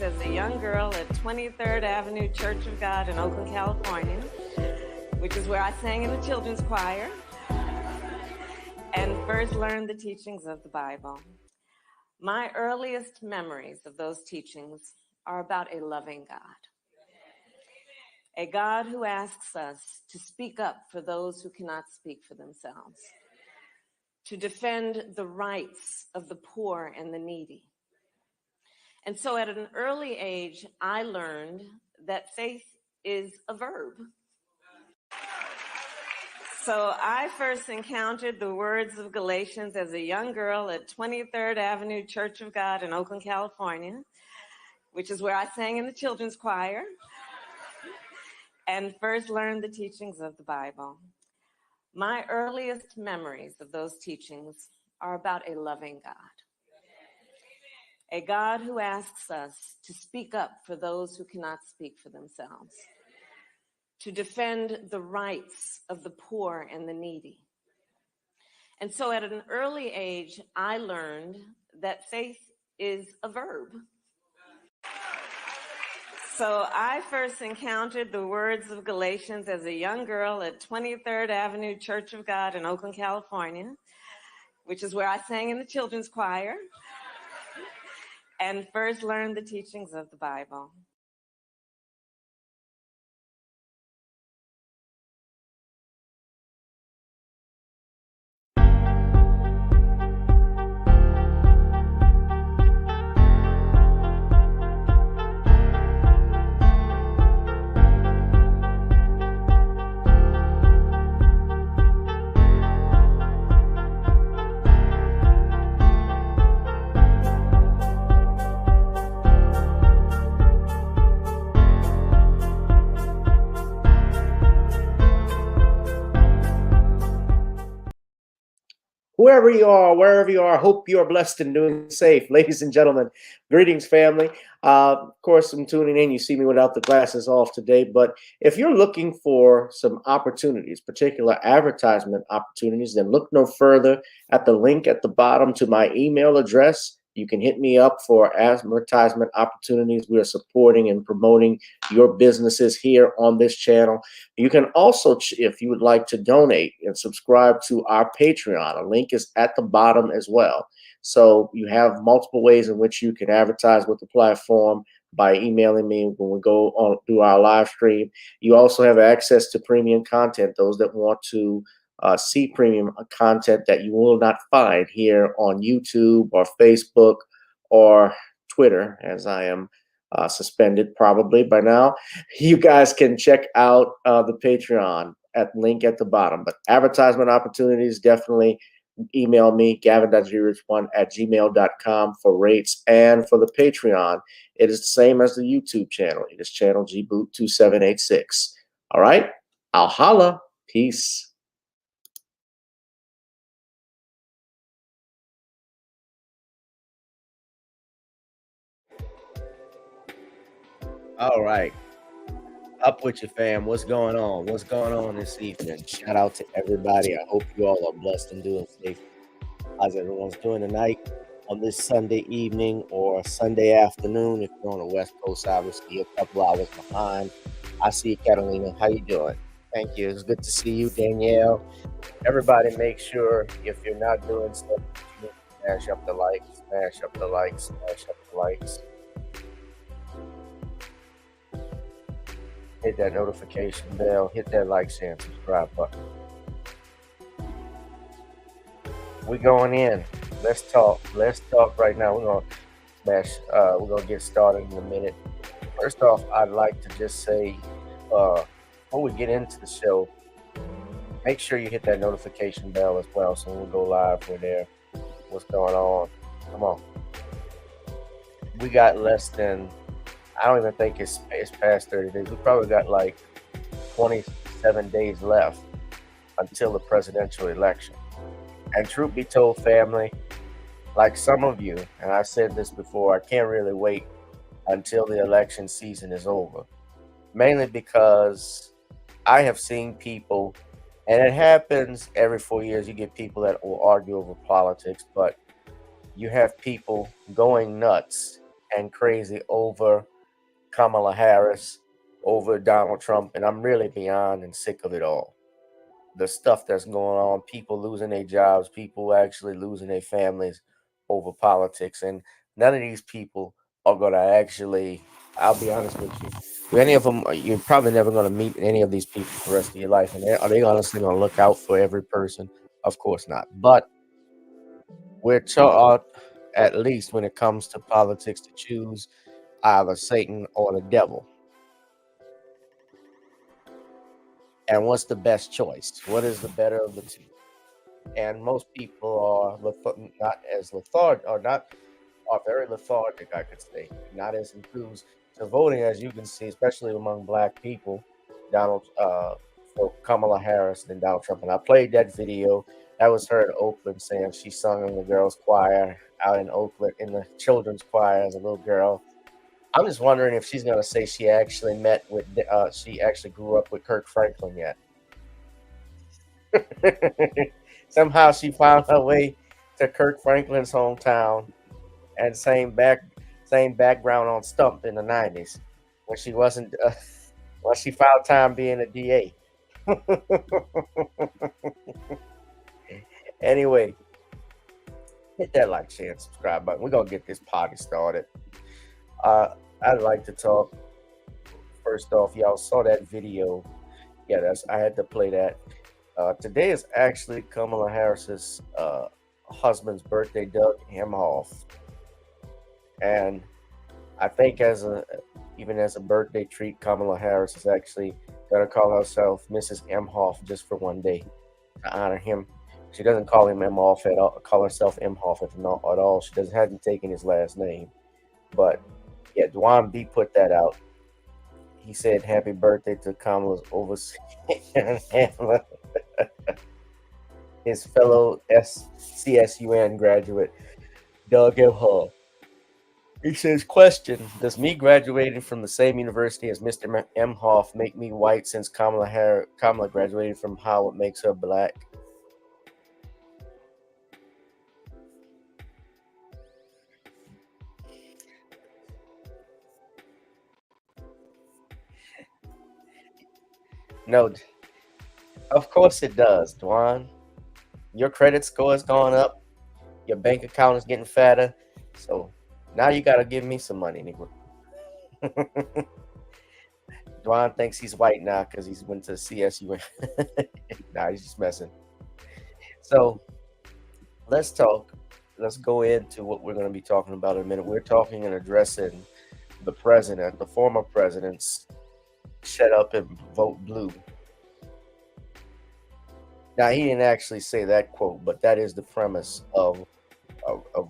as a young girl at 23rd Avenue Church of God in Oakland, California, which is where I sang in the children's choir and first learned the teachings of the Bible. My earliest memories of those teachings are about a loving God. A God who asks us to speak up for those who cannot speak for themselves, to defend the rights of the poor and the needy. And so at an early age, I learned that faith is a verb. So I first encountered the words of Galatians as a young girl at 23rd Avenue Church of God in Oakland, California, which is where I sang in the children's choir and first learned the teachings of the Bible. My earliest memories of those teachings are about a loving God. A God who asks us to speak up for those who cannot speak for themselves, to defend the rights of the poor and the needy. And so at an early age, I learned that faith is a verb. So I first encountered the words of Galatians as a young girl at 23rd Avenue Church of God in Oakland, California, which is where I sang in the children's choir and first learned the teachings of the Bible. Whoever you are, wherever you are, hope you are blessed and doing safe. Ladies and gentlemen, greetings, family. Of course, I'm tuning in. You see me without the glasses off today. But if you're looking for some opportunities, particular advertisement opportunities, then look no further at the link at the bottom to my email address. You can hit me up for advertisement opportunities. We are supporting and promoting your businesses here on this channel. You can also, if you would like to donate and subscribe to our Patreon, a link is at the bottom as well. So you have multiple ways in which you can advertise with the platform by emailing me when we go on through our live stream. You also have access to premium content, those that want to see premium content that you will not find here on YouTube or Facebook or Twitter, as I am suspended probably by now. You guys can check out the Patreon at link at the bottom. But advertisement opportunities, definitely email me, gavin.grich1@gmail.com for rates. And for the Patreon, it is the same as the YouTube channel. It is channel gboot2786. All right, I'll holla. Peace. All right. Up with you, fam. What's going on? What's going on this evening? Shout out to everybody. I hope you all are blessed and doing safe. How's everyone's doing tonight on this Sunday evening or Sunday afternoon? If you're on the West Coast, obviously you're a couple hours behind. I see you, Catalina. How you doing? Thank you. It's good to see you, Danielle. Everybody, make sure if you're not doing stuff, smash up the likes, smash up the likes, smash up the likes. Hit that notification bell, hit that like, share, and subscribe button. We're going in. Let's talk. Let's talk right now. We're gonna get started in a minute. First off, I'd like to just say, before we get into the show, make sure you hit that notification bell as well, so when we go live, we're there. What's going on? Come on. We got less than, I don't even think it's past 30 days. We probably got like 27 days left until the presidential election. And truth be told, family, like some of you, and I said this before, I can't really wait until the election season is over. Mainly because I have seen people, and it happens every 4 years, you get people that will argue over politics, but you have people going nuts and crazy over Kamala Harris, over Donald Trump, and I'm really beyond and sick of it all. The stuff that's going on, people losing their jobs, people actually losing their families over politics, and none of these people are going to actually. I'll be honest with you. Any of them, you're probably never going to meet any of these people for the rest of your life. And are they honestly going to look out for every person? Of course not. But we're taught, at least when it comes to politics, to choose either Satan or the devil. And what's the best choice? What is the better of the two? And most people are not as lethargic, or not are very lethargic, I could say, not as enthused to voting as you can see, especially among Black people. Donald for Kamala Harris than Donald Trump. And I played that video. That was her in Oakland saying she sung in the girls' choir out in Oakland in the children's choir as a little girl. I'm just wondering if she's gonna say she actually she actually grew up with Kirk Franklin yet. Somehow she found her way to Kirk Franklin's hometown and same background on Stump in the '90s when she wasn't when she found time being a DA. Anyway, hit that like, share, and subscribe button. We're gonna get this party started. I'd like to talk first off. Y'all saw that video. Yeah, I had to play that. Today is actually Kamala Harris's husband's birthday, Doug Emhoff, and I think even as a birthday treat, Kamala Harris is actually gonna call herself Mrs. Emhoff just for one day to honor him. She doesn't call him Emhoff at all. Call herself Emhoff at all. She hasn't taken his last name, but yeah, Dwan B put that out. He said, "Happy birthday to Kamala's overseer handler, his fellow CSUN graduate, Doug Emhoff." He says, "Question: Does me graduating from the same university as Mr. Emhoff make me white since Kamala graduated from Howard makes her Black?" No, of course it does, Dwan. Your credit score is going up. Your bank account is getting fatter. So now you got to give me some money, nigga. Dwan thinks he's white now because he's went to CSU. Nah, he's just messing. So let's talk. Let's go into what we're going to be talking about in a minute. We're talking and addressing the former president's shut up and vote blue. Now, he didn't actually say that quote, but that is the premise of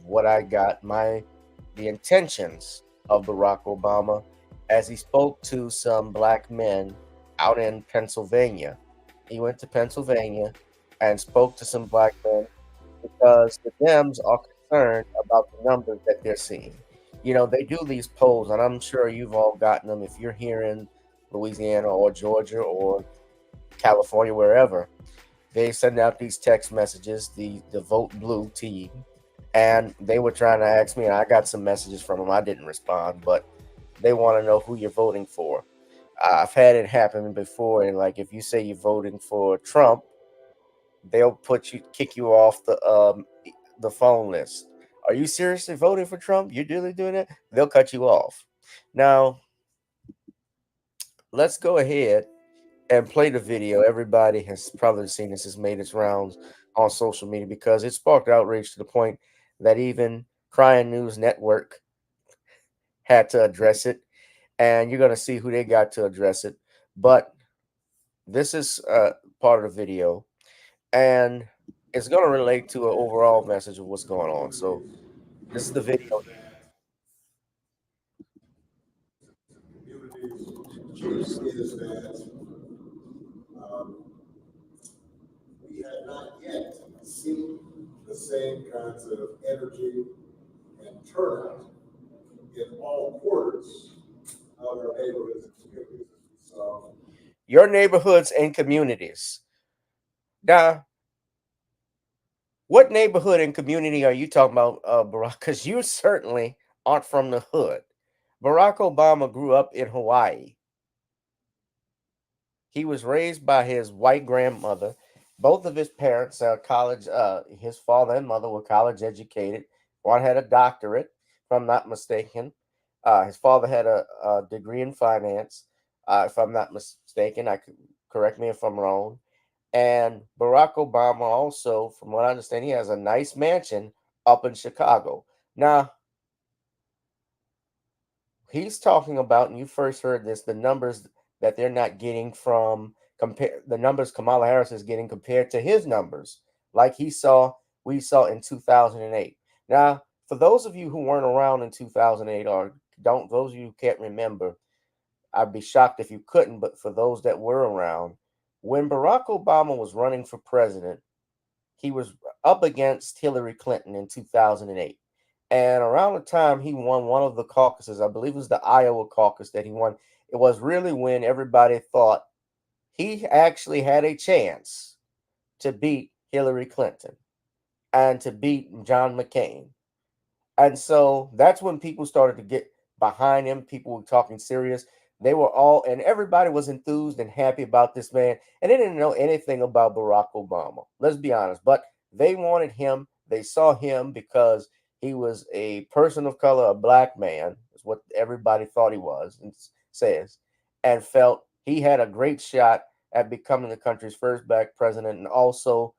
what I got, the intentions of Barack Obama as he spoke to some Black men out in Pennsylvania. He went to Pennsylvania and spoke to some Black men because the Dems are concerned about the numbers that they're seeing. You know, they do these polls, and I'm sure you've all gotten them if you're here in Louisiana or Georgia or California, wherever. They send out these text messages, the Vote Blue team, and they were trying to ask me, and I got some messages from them. I didn't respond, but they want to know who you're voting for. I've had it happen before, and like if you say you're voting for Trump, they'll kick you off the phone list. Are you seriously voting for Trump? You're really doing that? They'll cut you off. Now, let's go ahead and play the video. Everybody has probably seen this. Has made its rounds on social media because it sparked outrage to the point that even Crying News Network had to address it, and you're going to see who they got to address it. But this is part of the video, and it's going to relate to an overall message of what's going on. So this is the video. Truth is that we have not yet seen the same kinds of energy and turnout in all quarters of our neighborhoods and communities. So, Your neighborhoods and communities. Now, what neighborhood and community are you talking about, Barack? Because you certainly aren't from the hood. Barack Obama grew up in Hawaii. He was raised by his white grandmother. Both of his parents are college. His father and mother were college educated. One had a doctorate, if I'm not mistaken. His father had a degree in finance, if I'm not mistaken. I could correct me if I'm wrong. And Barack Obama also, from what I understand, he has a nice mansion up in Chicago. Now, he's talking about, and you first heard this, the numbers that they're not getting from compare the numbers Kamala Harris is getting compared to his numbers, like we saw in 2008. Now, for those of you who weren't around in 2008, or don't those of you who can't remember, I'd be shocked if you couldn't, but for those that were around, when Barack Obama was running for president, he was up against Hillary Clinton in 2008. And around the time he won one of the caucuses, I believe it was the Iowa caucus that he won, it was really when everybody thought he actually had a chance to beat Hillary Clinton and to beat John McCain. And so that's when people started to get behind him. People were talking serious. They were all, and everybody was enthused and happy about this man. And they didn't know anything about Barack Obama. Let's be honest. But they wanted him. They saw him because he was a person of color, a black man, is what everybody thought he was and says, and felt he had a great shot at becoming the country's first black president and also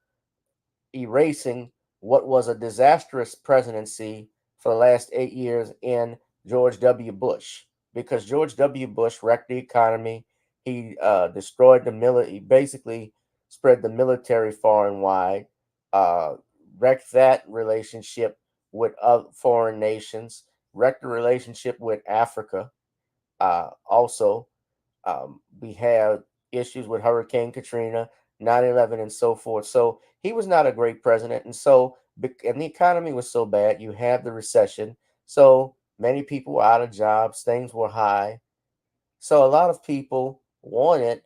erasing what was a disastrous presidency for the last 8 years in George W. Bush, because George W. Bush wrecked the economy. He destroyed the military. He basically spread the military far and wide, uh, wrecked that relationship with foreign nations, wrecked the relationship with Africa. Also, we had issues with Hurricane Katrina, 9/11, and so forth. So he was not a great president. And so, and the economy was so bad, you had the recession. So many people were out of jobs, things were high. So a lot of people wanted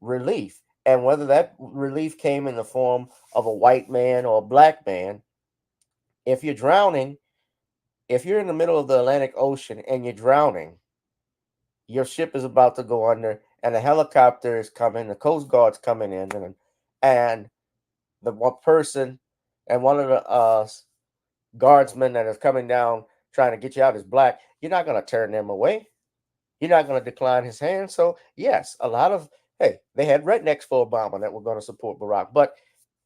relief. And whether that relief came in the form of a white man or a black man, if you're drowning, if you're in the middle of the Atlantic Ocean and you're drowning, your ship is about to go under and a helicopter is coming, the coast guard's coming in, and the one person and one of the guardsmen that is coming down trying to get you out is black, you're not going to turn them away. You're not going to decline his hand. So yes, a lot of, hey, they had rednecks for Obama that were going to support Barack, but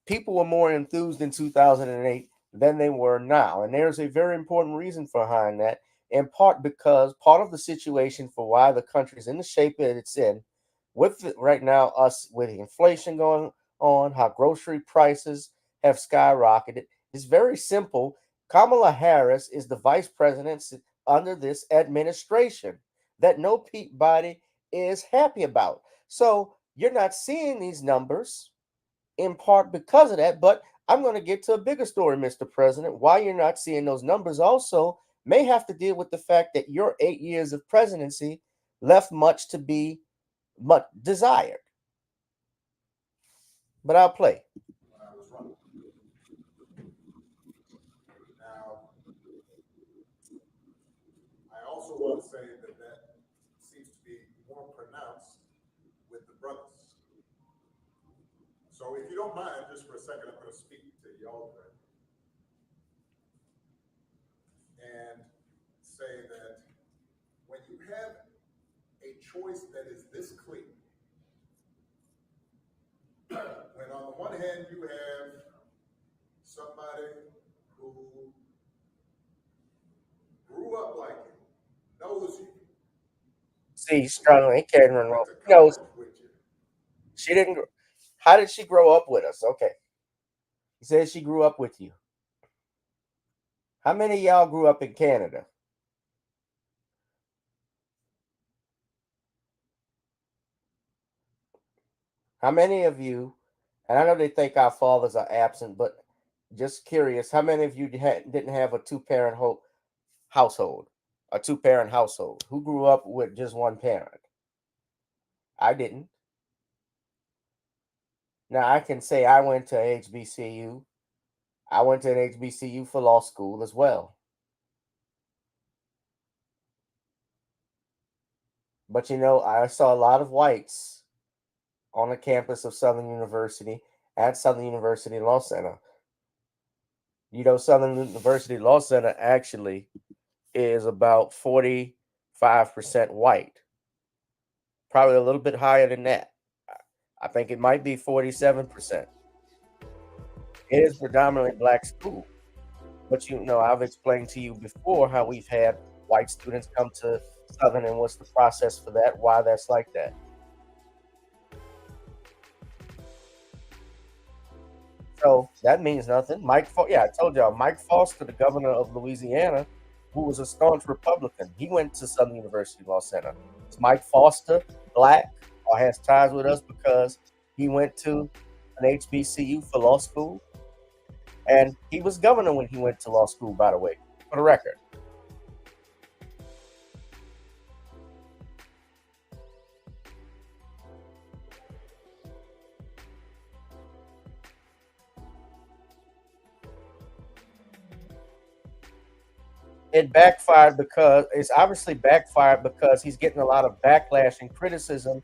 people were more enthused in 2008 than they were now. And there's a very important reason behind that, in part because part of the situation for why the country is in the shape that it's in, with right now, us with inflation going on, how grocery prices have skyrocketed, is very simple. Kamala Harris is the vice president under this administration that nobody is happy about. So you're not seeing these numbers in part because of that. But I'm going to get to a bigger story, Mr. President. Why you're not seeing those numbers also may have to deal with the fact that your 8 years of presidency left much to be much desired. But I'll play. when I was running. Now, I also want to say that that seems to be more pronounced with the brothers. So if you don't mind, just for a second, I'm going to speak to y'all and say that when you have a choice that is this clear, when on the one hand you have somebody who grew up like you, knows you, See, strongly, Cameron went Rowe. to No, college with you. she didn't. How did she grow up with us? Okay. He says she grew up with you. How many of y'all grew up in Canada? How many of you, and I know they think our fathers are absent, but just curious, how many of you didn't have a two-parent household, a two-parent household? Who grew up with just one parent? I didn't. Now, I can say I went to HBCU. I went to an HBCU for law school as well. But I saw a lot of whites on the campus of Southern University at Southern University Law Center. Southern University Law Center actually is about 45% white, probably a little bit higher than that. I think it might be 47%. It is predominantly black school. But I've explained to you before how we've had white students come to Southern and what's the process for that, why that's like that. So that means nothing. I told y'all, Mike Foster, the governor of Louisiana, who was a staunch Republican, he went to Southern University Law Center. Is Mike Foster black or has ties with us because he went to an HBCU for law school? And he was governor when he went to law school, by the way, for the record. It backfired because it's obviously backfired because he's getting a lot of backlash and criticism,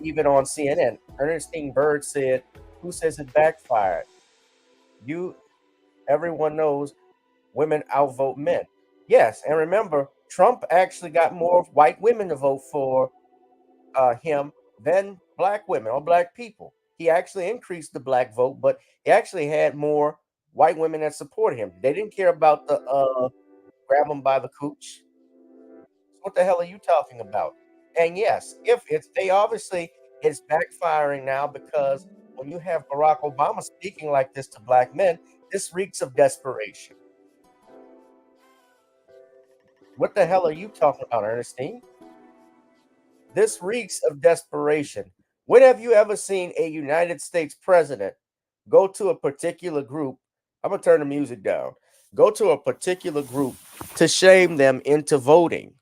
even on CNN. Ernestine Bird said, "Who says it backfired? Everyone knows women outvote men." Yes, and remember, Trump actually got more white women to vote for him than black women or black people. He actually increased the black vote, but he actually had more white women that supported him. They didn't care about the grab them by the cooch. What the hell are you talking about? And yes, if it's backfiring now because when you have Barack Obama speaking like this to black men, this reeks of desperation. What the hell are you talking about, Ernestine? This reeks of desperation. When have you ever seen a United States president go to a particular group? I'm going to turn the music down. Go to a particular group to shame them into voting.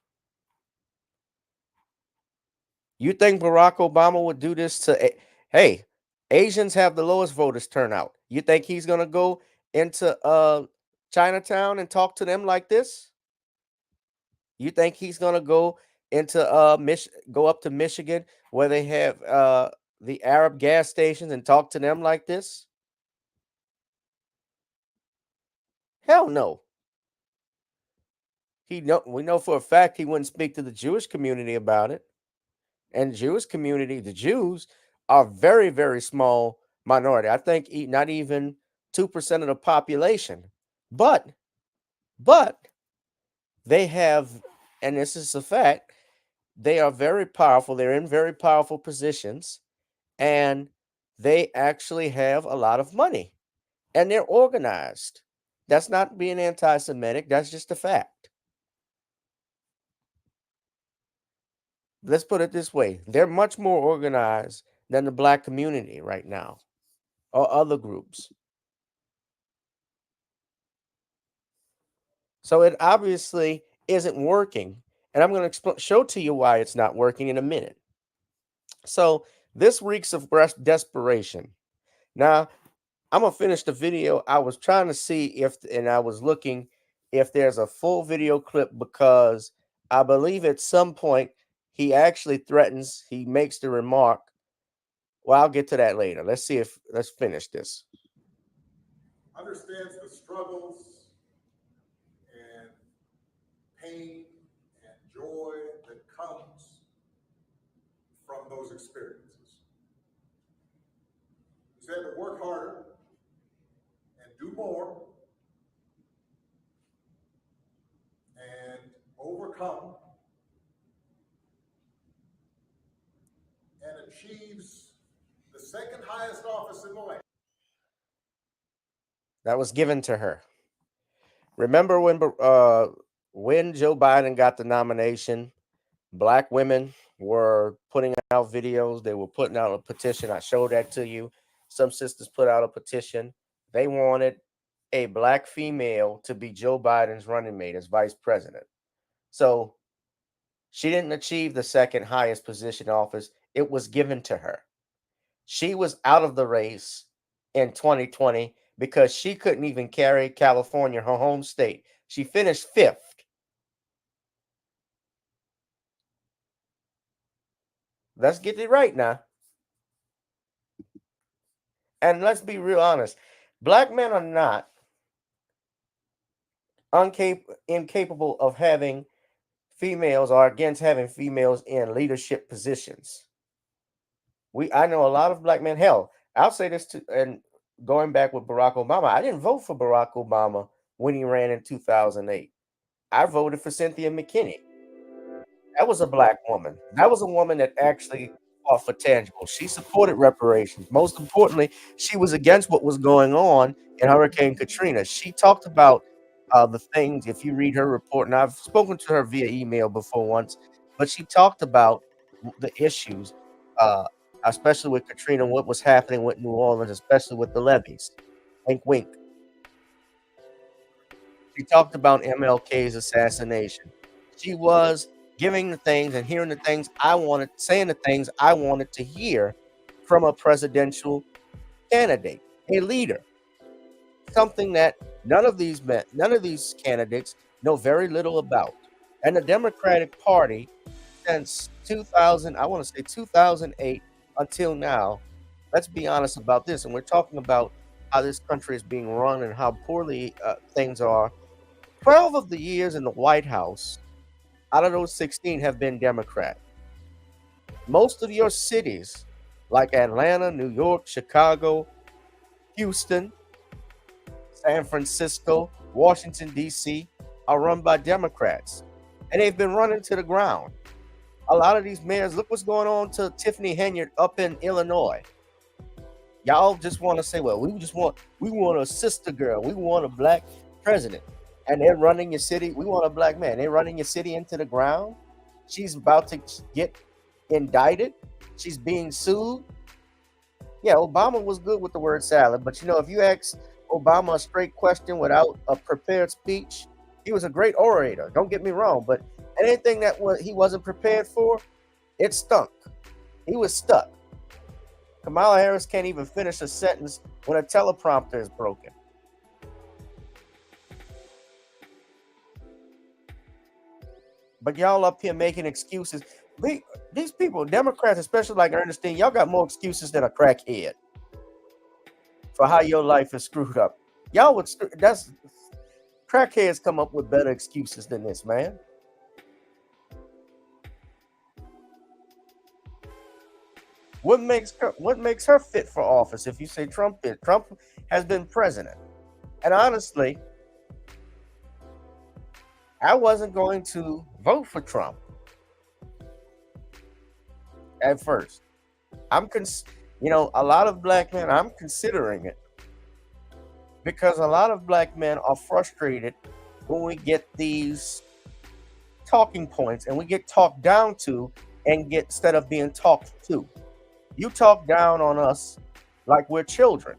You think Barack Obama would do this to, hey, Asians have the lowest voters turnout. You think he's going to go into Chinatown and talk to them like this? You think he's going to go into go up to Michigan where they have the Arab gas stations and talk to them like this? Hell no. We know for a fact he wouldn't speak to the Jewish community about it. And Jewish community, the Jews are very, very small minority. I think not even 2% of the population. But they have, and this is a fact, they are very powerful. They're in very powerful positions, and they actually have a lot of money, and they're organized. That's not being anti-Semitic. That's just a fact. Let's put it this way. They're much more organized than the black community right now or other groups. So it obviously isn't working. And I'm going to show to you why it's not working in a minute. So this reeks of desperation. Now, I'm going to finish the video. I was trying to see and I was looking if there's a full video clip because I believe at some point he actually threatens, he makes the remark. Well, I'll get to that later. Let's finish this. Understands the struggles and pain and joy that comes from those experiences. He said to work harder and do more and overcome and achieves the second highest office in the land. That was given to her. Remember when Joe Biden got the nomination, black women were putting out videos. They were putting out a petition. I showed that to you. Some sisters put out a petition. They wanted a black female to be Joe Biden's running mate as vice president. So she didn't achieve the second highest position in office. It was given to her. She was out of the race in 2020 because she couldn't even carry California, her home state. She finished 5th. Let's get it right now. And let's be real honest. Black men are not incapable of having females or against having females in leadership positions. I know a lot of black men. Hell, I'll say this to and going back with Barack Obama, I didn't vote for Barack Obama when he ran in 2008. I voted for Cynthia McKinney. That was a black woman. That was a woman that actually fought for tangible. She supported reparations. Most importantly, she was against what was going on in Hurricane Katrina. She talked about the things, if you read her report, and I've spoken to her via email before once, but she talked about the issues, uh, especially with Katrina, what was happening with New Orleans, especially with the levees. Wink, wink. She talked about MLK's assassination. She was giving the things and hearing the things I wanted, saying the things I wanted to hear from a presidential candidate, a leader. Something that none of these candidates know very little about. And the Democratic Party, since 2000, I want to say 2008 until now, let's be honest about this. And we're talking about how this country is being run and how poorly things are. 12 of the years in the White House, out of those 16, have been Democrat. Most of your cities, like Atlanta, New York, Chicago, Houston, San Francisco, Washington, D.C., are run by Democrats. And they've been running to the ground. A lot of these mayors, look what's going on to Tiffany Henyard up in Illinois. Y'all just want to say, well, we want a sister girl. We want a black president. And they're running your city. We want a black man. They're running your city into the ground. She's about to get indicted. She's being sued. Yeah, Obama was good with the word salad. But, if you ask Obama a straight question without a prepared speech, he was a great orator. Don't get me wrong. But anything that he wasn't prepared for, it stunk. He was stuck. Kamala Harris can't even finish a sentence when a teleprompter is broken. But y'all up here making excuses. These people, Democrats, especially like Ernestine, y'all got more excuses than a crackhead for how your life is screwed up. Crackheads come up with better excuses than this, man. What makes her fit for office? If you say Trump has been president, and honestly, I wasn't going to vote for Trump at first. A lot of black men, I'm considering it because a lot of black men are frustrated when we get these talking points and we get talked down to instead of being talked to. You talk down on us like we're children.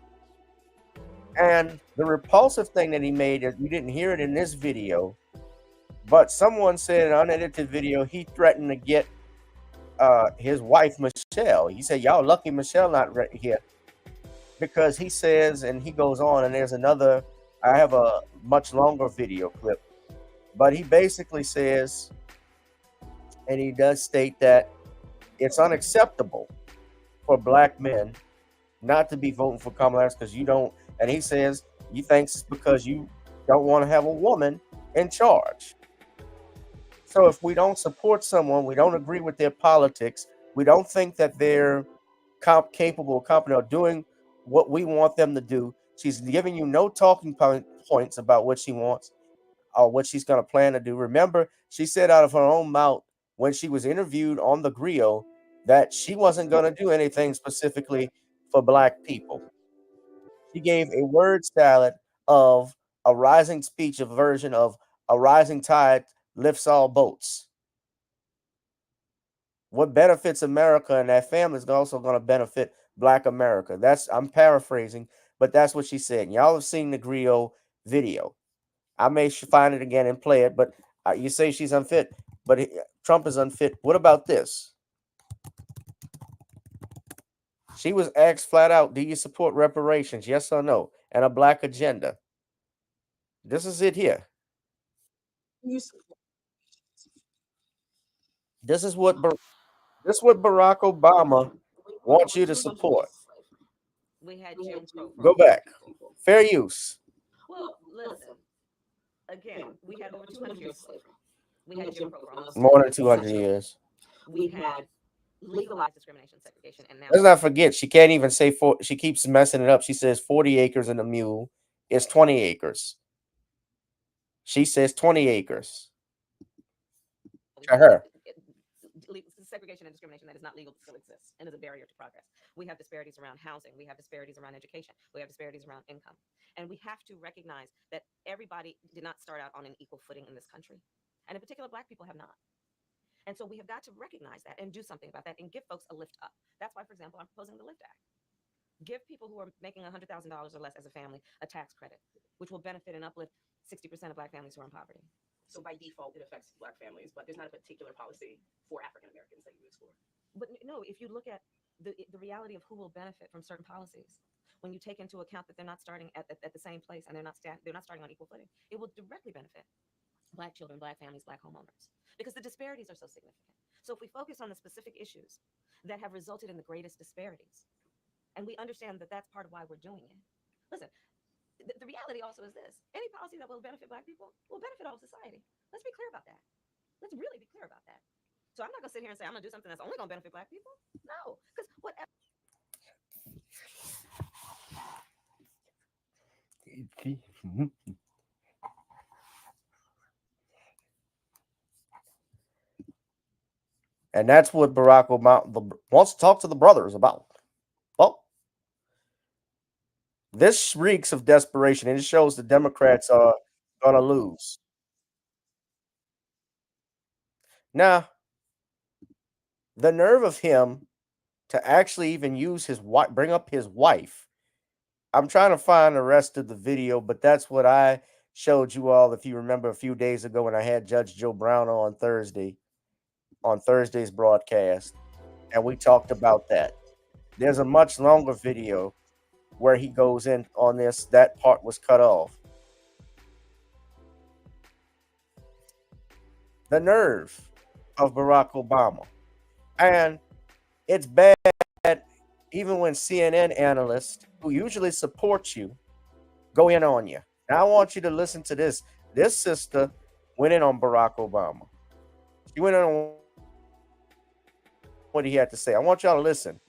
And the repulsive thing that he made, you didn't hear it in this video, but someone said in an unedited video, he threatened to get his wife, Michelle. He said, y'all lucky Michelle not right here. Because he says, and he goes on, and there's another, I have a much longer video clip. But he basically says, and he does state that it's unacceptable for black men not to be voting for Kamala Harris because you don't, and he says, he thinks it's because you don't want to have a woman in charge. So if we don't support someone, we don't agree with their politics, we don't think that they're capable, competent, or doing what we want them to do, she's giving you no talking points about what she wants or what she's going to plan to do. Remember, she said out of her own mouth when she was interviewed on the griot that she wasn't going to do anything specifically for black people. She gave a word salad of a rising speech, a version of a rising tide lifts all boats. What benefits America and that family is also going to benefit Black America. I'm paraphrasing, but that's what she said. And y'all have seen the griot video. I may find it again and play it, but you say she's unfit, but Trump is unfit. What about this? She was asked flat out, do you support reparations? Yes or no? And a black agenda. This is it here. This is what This is what Barack Obama wants you to support. We had Jim Crow for Go over. back. Fair use. Well, listen, again, we had over 200 years of slavery. We had Jim Crow for almost More than a 200 century. years. We had legalized discrimination, segregation, and now Let's not forget, she can't even say she keeps messing it up. She says 40 acres in a mule is 20 acres. She says 20 acres to her. segregation and discrimination that is not legal still exists and is a barrier to progress. We have disparities around housing. We have disparities around education. We have disparities around income. And we have to recognize that everybody did not start out on an equal footing in this country. And in particular, Black people have not. And so we have got to recognize that and do something about that and give folks a lift up. That's why, for example, I'm proposing the Lift Act. Give people who are making $100,000 or less as a family a tax credit, which will benefit and uplift 60% of Black families who are in poverty. So by default, it affects Black families, but there's not a particular policy for African Americans that you explore. But no, if you look at the reality of who will benefit from certain policies, when you take into account that they're not starting at the same place and they're not starting on equal footing, it will directly benefit Black children, Black families, Black homeowners, because the disparities are so significant. So if we focus on the specific issues that have resulted in the greatest disparities, and we understand that that's part of why we're doing it. Listen, the reality also is this: any policy that will benefit Black people will benefit all of society. Let's be clear about that. Let's really be clear about that. So I'm not gonna sit here and say I'm gonna do something that's only gonna benefit Black people. No, because whatever. And that's what Barack Obama wants to talk to the brothers about. Well, this reeks of desperation, and it shows the Democrats are going to lose. Now, the nerve of him to actually even use his wife, bring up his wife. I'm trying to find the rest of the video, but that's what I showed you all, if you remember, a few days ago when I had Judge Joe Brown on Thursday's broadcast, and we talked about that. There's a much longer video where he goes in on this. That part was cut off. The nerve of Barack Obama. And it's bad even when CNN analysts who usually support you go in on you. Now I want you to listen to this. This sister went in on Barack Obama. She went in on what he had to say. I want y'all to listen.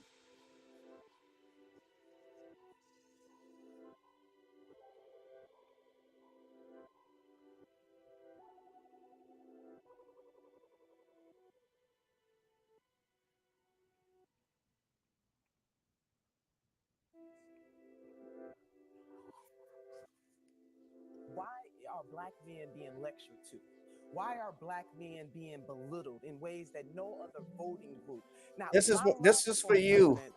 Why are Black men being lectured to? Why are Black men being belittled in ways that no other voting group? Now, This is for former you, President,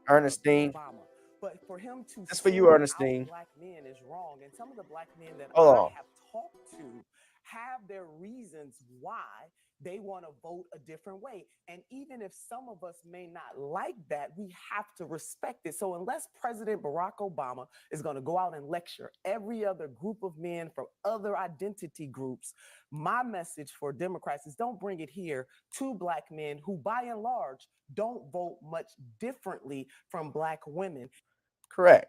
Ernestine. Obama, but for him to This for you, single Ernestine. out Black men is wrong. And some of the Black men that Hold I on. have talked to have their reasons why they want to vote a different way. And even if some of us may not like that, we have to respect it. So unless President Barack Obama is going to go out and lecture every other group of men from other identity groups, my message for Democrats is don't bring it here to Black men who, by and large, don't vote much differently from Black women. Correct.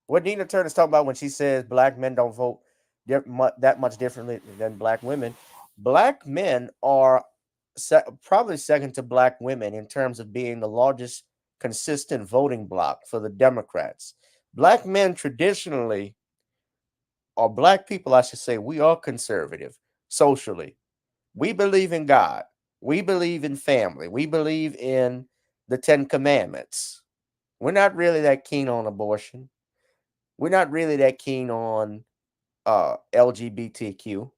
What Nina Turner's talking about when she says Black men don't vote that much differently than Black women. Black men are probably second to Black women in terms of being the largest consistent voting bloc for the Democrats. Black men traditionally, or Black people, I should say, we are conservative socially. We believe in God. We believe in family. We believe in the 10 Commandments. We're not really that keen on abortion. We're not really that keen on LGBTQ.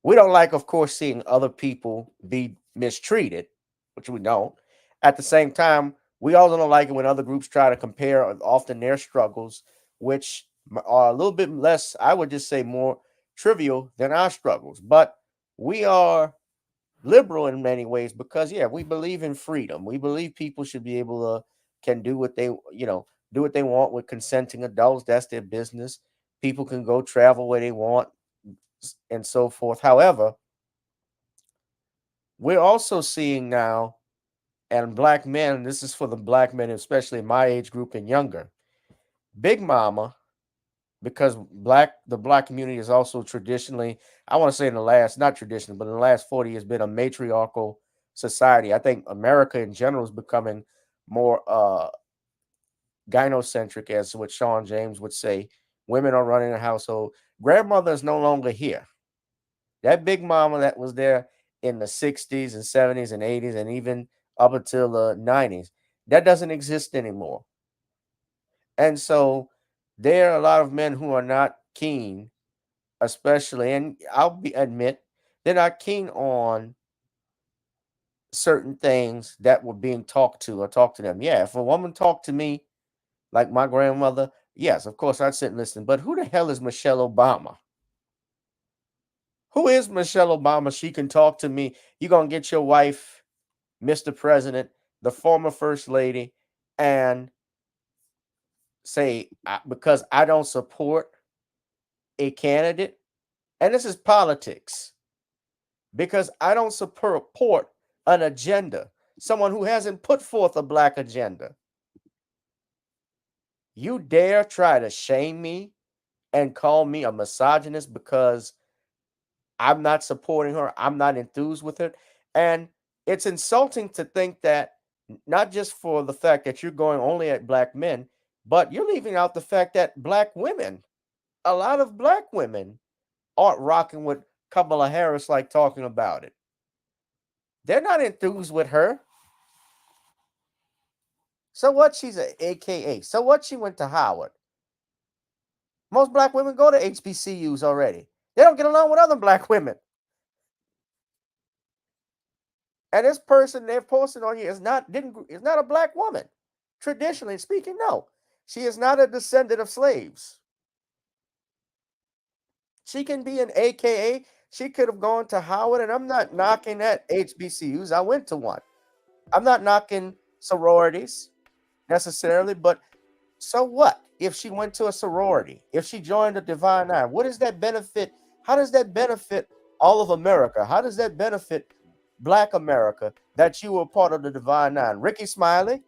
We don't like, of course, seeing other people be mistreated, which we don't. At the same time, we also don't like it when other groups try to compare often their struggles, which are a little bit less, I would just say more trivial than our struggles. But we are liberal in many ways because, yeah, we believe in freedom. We believe people should be able to, can do what they, do what they want with consenting adults. That's their business. People can go travel where they want and so forth. However, we're also seeing now, and black men, this is for the black men, especially my age group and younger, Big Mama, because the black community is also traditionally, I want to say in the last, not traditionally, but in the last 40 years, been a matriarchal society. I think America in general is becoming more gynocentric, as what Sean James would say. Women are running the household. Grandmother is no longer here. That Big Mama that was there in the 60s and 70s and 80s and even up until the 90s, that doesn't exist anymore. And so there are a lot of men who are not keen, especially, and admit, they're not keen on certain things that were being talked to or talk to them. Yeah, if a woman talked to me like my grandmother, yes, of course I'd sit and listen. But who the hell is Michelle Obama? Who is Michelle Obama? She can talk to me. You're going to get your wife, Mr. President, the former First Lady, and say, because I don't support a candidate, and this is politics, because I don't support an agenda, someone who hasn't put forth a black agenda. You dare try to shame me and call me a misogynist because I'm not supporting her, I'm not enthused with her. And it's insulting to think that, not just for the fact that you're going only at black men, but you're leaving out the fact that black women, a lot of black women, aren't rocking with Kamala Harris like talking about it. They're not enthused with her. So what? She's a AKA. So what? She went to Howard. Most black women go to HBCUs already. They don't get along with other black women. And this person they're posting on here is not a black woman. Traditionally speaking, no. She is not a descendant of slaves. She can be an AKA. She could have gone to Howard, and I'm not knocking at HBCUs. I went to one. I'm not knocking sororities necessarily, but so what if she went to a sorority? If she joined the Divine Nine, what does that benefit? How does that benefit all of America? How does that benefit Black America that you were part of the Divine Nine? Ricky Smiley,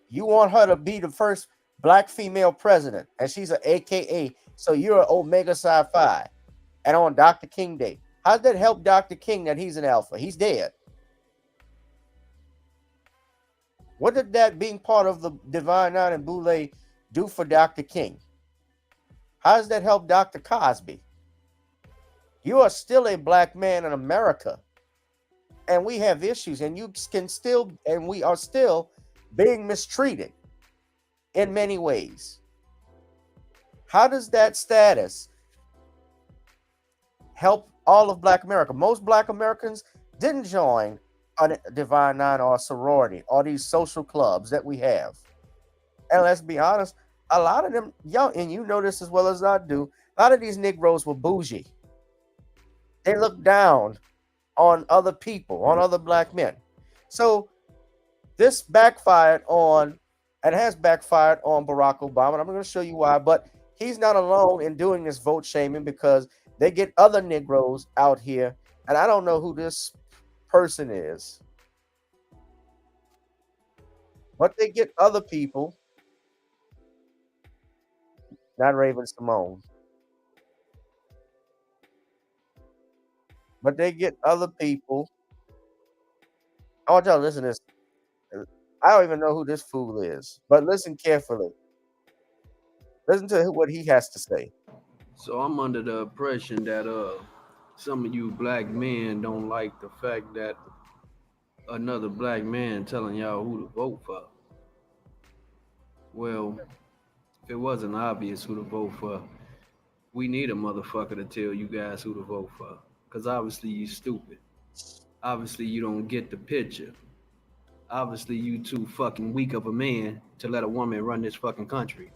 you want her to be the first black female president, and she's an AKA, so you're an Omega Psi Phi. And on Dr. King Day, how does that help Dr. King that he's an alpha? He's dead. What did that being part of the Divine Nine and Boule do for Dr. King? How does that help Dr. Cosby? You are still a black man in America, and we have issues, and we are still being mistreated in many ways. How does that status help all of Black America? Most Black Americans didn't join a Divine Nine or a sorority or these social clubs that we have. And let's be honest, a lot of them young, and you know this as well as I do, a lot of these Negroes were bougie. They looked down on other people, on other black men. So this backfired on, and has backfired on Barack Obama. And I'm going to show you why, but he's not alone in doing this vote shaming, because they get other Negroes out here, and I don't know who this person is, but they get other people, not Raven Simone, but they get other people. I want y'all to listen to this. I don't even know who this fool is, but listen carefully. Listen to what he has to say. So I'm under the impression that some of you black men don't like the fact that another black man telling y'all who to vote for. Well, if it wasn't obvious who to vote for, we need a motherfucker to tell you guys who to vote for. Cause obviously you stupid. Obviously you don't get the picture. Obviously you too fucking weak of a man to let a woman run this fucking country.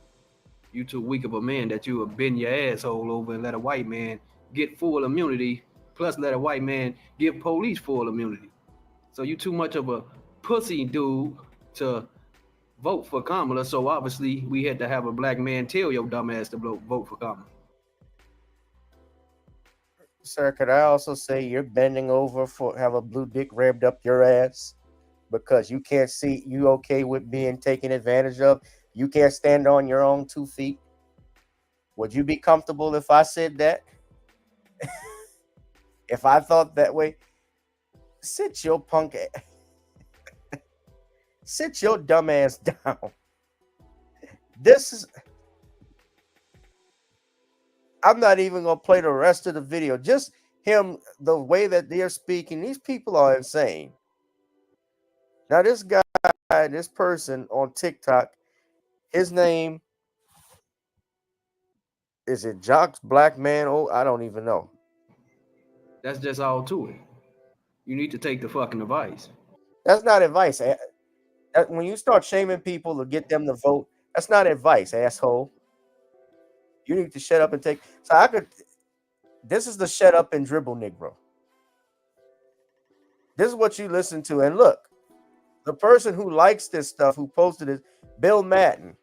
You too weak of a man that you would bend your asshole over and let a white man get full immunity, plus let a white man give police full immunity. So you too much of a pussy dude to vote for Kamala. So obviously we had to have a black man tell your dumb ass to vote for Kamala. Sir, could I also say you're bending over for have a blue dick rammed up your ass because you can't see you okay with being taken advantage of? You can't stand on your own 2 feet. Would you be comfortable if I said that? If I thought that way, sit your sit your dumb ass down. This is I'm not even gonna play the rest of the video. Just him, the way that they're speaking. These people are insane. Now, this guy, this person on TikTok, his name is it Jocks Black Man? Oh, I don't even know. That's just all to it. You need to take the fucking advice. That's not advice. When you start shaming people to get them to vote, that's not advice, asshole. You need to shut up and take. So I could. This is the shut up and dribble Negro. This is what you listen to. And look, the person who likes this stuff, who posted it, Bill Madden.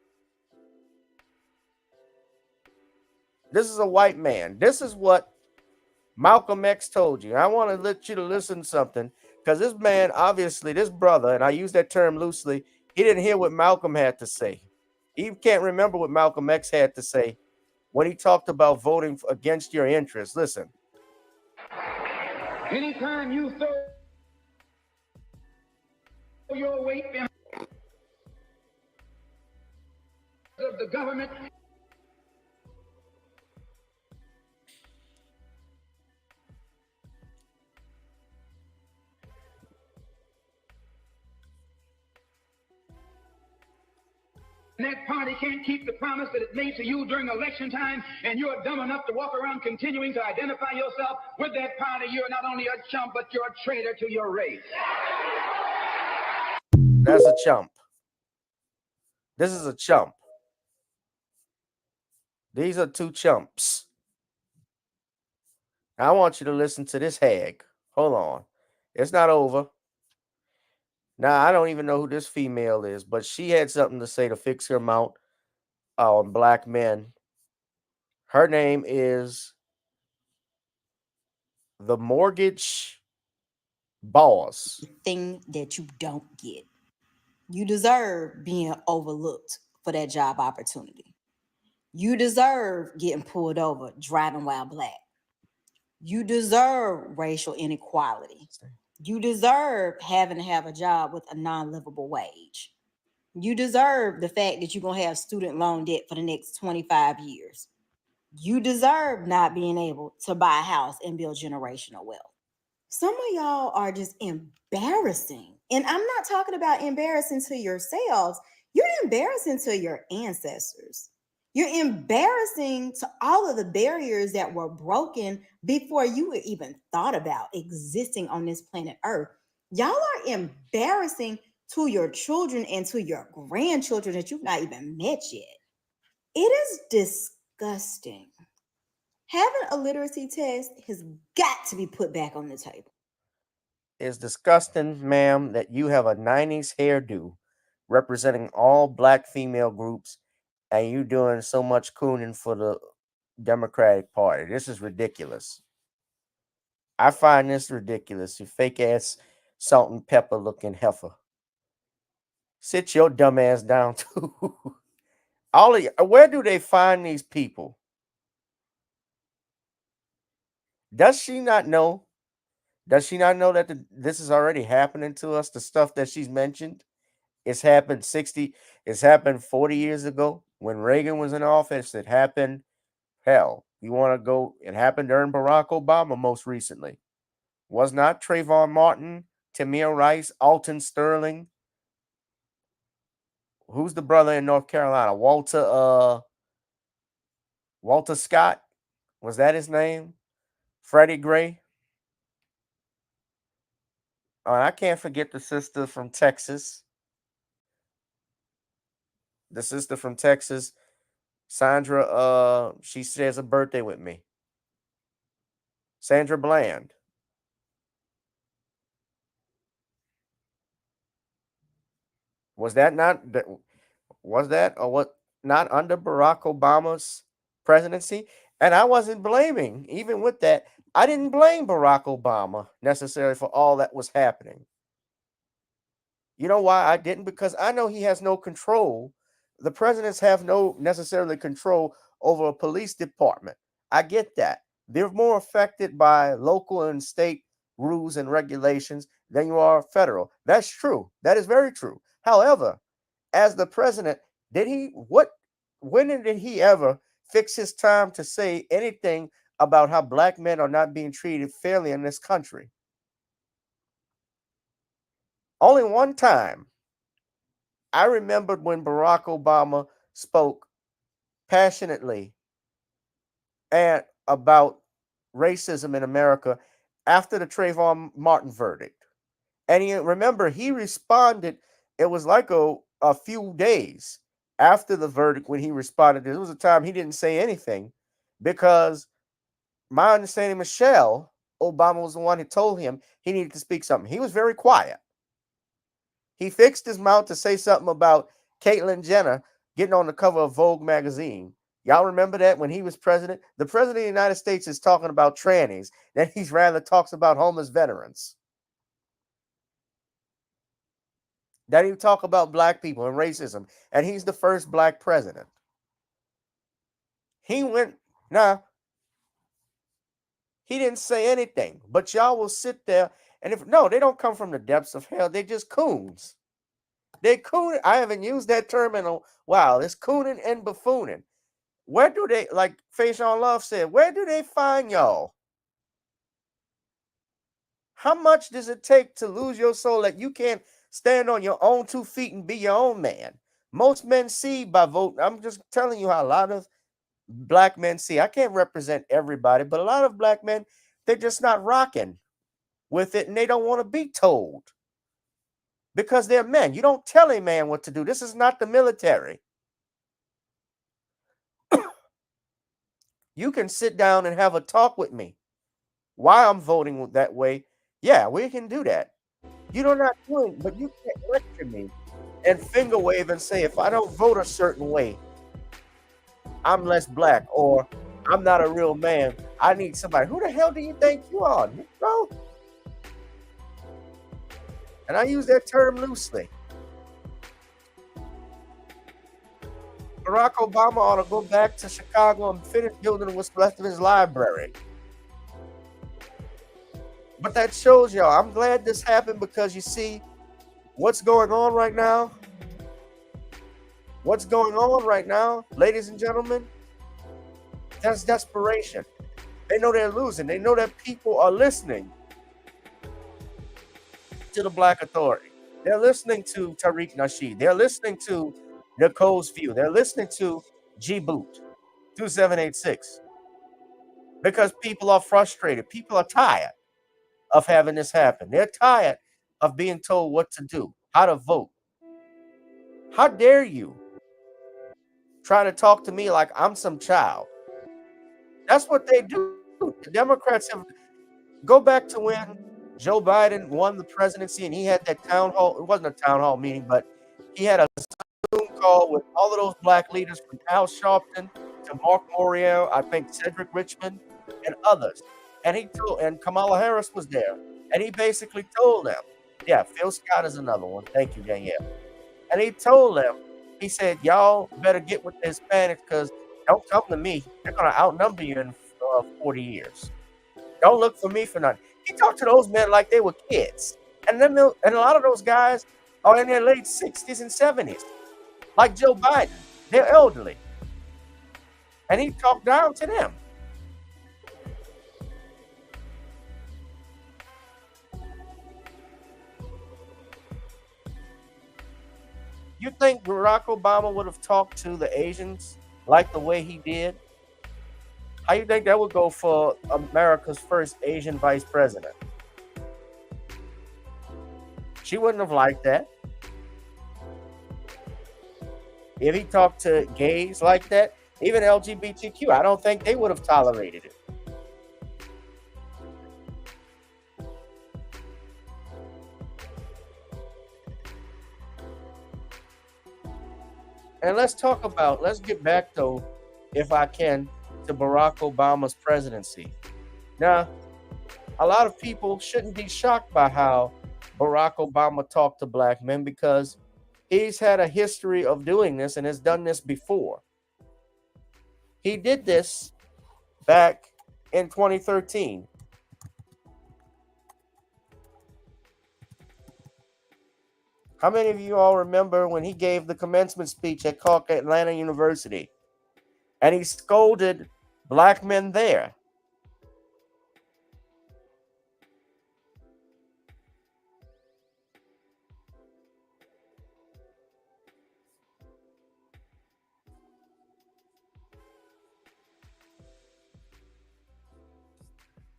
This is a white man. This is what Malcolm X told you. I want to let you to listen to something because this man, obviously, this brother, and I use that term loosely, he didn't hear what Malcolm had to say. He can't remember what Malcolm X had to say when he talked about voting against your interests. Listen. Anytime you throw your weight behind of the government, and that party can't keep the promise that it made to you during election time, and you're dumb enough to walk around continuing to identify yourself with that party, you're not only a chump, but you're a traitor to your race. That's a chump. This is a chump. These are two chumps. I want you to listen to this hag. Hold on. It's not over. Now, I don't even know who this female is, but she had something to say to fix her mount on black men. Her name is the Mortgage Boss. Thing that you don't get. You deserve being overlooked for that job opportunity. You deserve getting pulled over driving while black. You deserve racial inequality. You deserve having to have a job with a non-livable wage. You deserve the fact that you're going to have student loan debt for the next 25 years. You deserve not being able to buy a house and build generational wealth. Some of y'all are just embarrassing. And I'm not talking about embarrassing to yourselves. You're embarrassing to your ancestors. You're embarrassing to all of the barriers that were broken before you were even thought about existing on this planet Earth. Y'all are embarrassing to your children and to your grandchildren that you've not even met yet. It is disgusting. Having a literacy test has got to be put back on the table. It's disgusting, ma'am, that you have a 90s hairdo representing all black female groups and you doing so much cooning for the Democratic Party. This is ridiculous. I find this ridiculous. You fake ass salt and pepper looking heifer. Sit your dumb ass down too. All of you, where do they find these people? Does she not know? Does she not know that this is already happening to us? The stuff that she's mentioned, it's happened 60, it's happened 40 years ago when Reagan was in office. It happened, hell, you want to go, it happened during Barack Obama most recently. Was not Trayvon Martin, Tamir Rice, Alton Sterling? Who's the brother in North Carolina? Walter Scott? Was that his name? Freddie Gray? I can't forget the sister from Texas. The sister from Texas, Sandra, she shares a birthday with me. Sandra Bland. Was that not was that or what not under Barack Obama's presidency? And I wasn't blaming, even with that, I didn't blame Barack Obama necessarily for all that was happening. You know why I didn't? Because I know he has no control. The presidents have no necessarily control over a police department. I get that. They're more affected by local and state rules and regulations than you are federal. That's true. That is very true. However, as the president, when did he ever fix his time to say anything about how black men are not being treated fairly in this country? Only one time. I remembered when Barack Obama spoke passionately and about racism in America after the Trayvon Martin verdict. And he responded, it was like a few days after the verdict when he responded. There was a time he didn't say anything because my understanding, Michelle Obama was the one who told him he needed to speak something. He was very quiet. He fixed his mouth to say something about Caitlyn Jenner getting on the cover of Vogue magazine. Y'all remember that when he was president? The president of the United States is talking about trannies, then he rather talks about homeless veterans. Then he talk about black people and racism, and he's the first black president. He didn't say anything, but y'all will sit there and they don't come from the depths of hell. They just coons. They coon. I haven't used that term in a while. It's cooning and buffooning. Where do they, like Faishawn Love said, where do they find y'all? How much does it take to lose your soul that you can't stand on your own 2 feet and be your own man? Most men see by voting. I'm just telling you how a lot of black men see. I can't represent everybody, but a lot of black men, they're just not rocking with it and they don't want to be told because they're men. You don't tell a man what to do. This is not the military. You can sit down and have a talk with me why I'm voting that way. Yeah, we can do that. You're not doing, but you can't lecture me and finger wave and say, if I don't vote a certain way, I'm less black or I'm not a real man. I need somebody. Who the hell do you think you are, bro? And I use that term loosely. Barack Obama ought to go back to Chicago and finish building what's left of his library. But that shows y'all, I'm glad this happened because you see what's going on right now. What's going on right now, ladies and gentlemen, that's desperation. They know they're losing. They know that people are listening to the Black Authority. They're listening to Tariq Nasheed. They're listening to Nicole's View. They're listening to G Boot 2786 because people are frustrated. People are tired of having this happen. They're tired of being told what to do, how to vote. How dare you try to talk to me like I'm some child? That's what they do. The Democrats have go back to when Joe Biden won the presidency and he had that town hall. It wasn't a town hall meeting, but he had a Zoom call with all of those black leaders from Al Sharpton to Mark Morial, I think Cedric Richmond, and others. And Kamala Harris was there. And he basically told them, yeah, Phil Scott is another one. Thank you, Danielle. And he told them, he said, y'all better get with the Hispanics because don't come to me. They're going to outnumber you in 40 years. Don't look for me for nothing. He talked to those men like they were kids. And a lot of those guys are in their late 60s and 70s. Like Joe Biden. They're elderly. And he talked down to them. You think Barack Obama would have talked to the Asians like the way he did? How you think that would go for America's first Asian vice president? She wouldn't have liked that. If he talked to gays like that, even LGBTQ, I don't think they would have tolerated it. And let's get back though, if I can, to Barack Obama's presidency. Now, a lot of people shouldn't be shocked by how Barack Obama talked to black men because he's had a history of doing this and has done this before. He did this back in 2013. How many of you all remember when he gave the commencement speech at Atlanta University and he scolded black men there?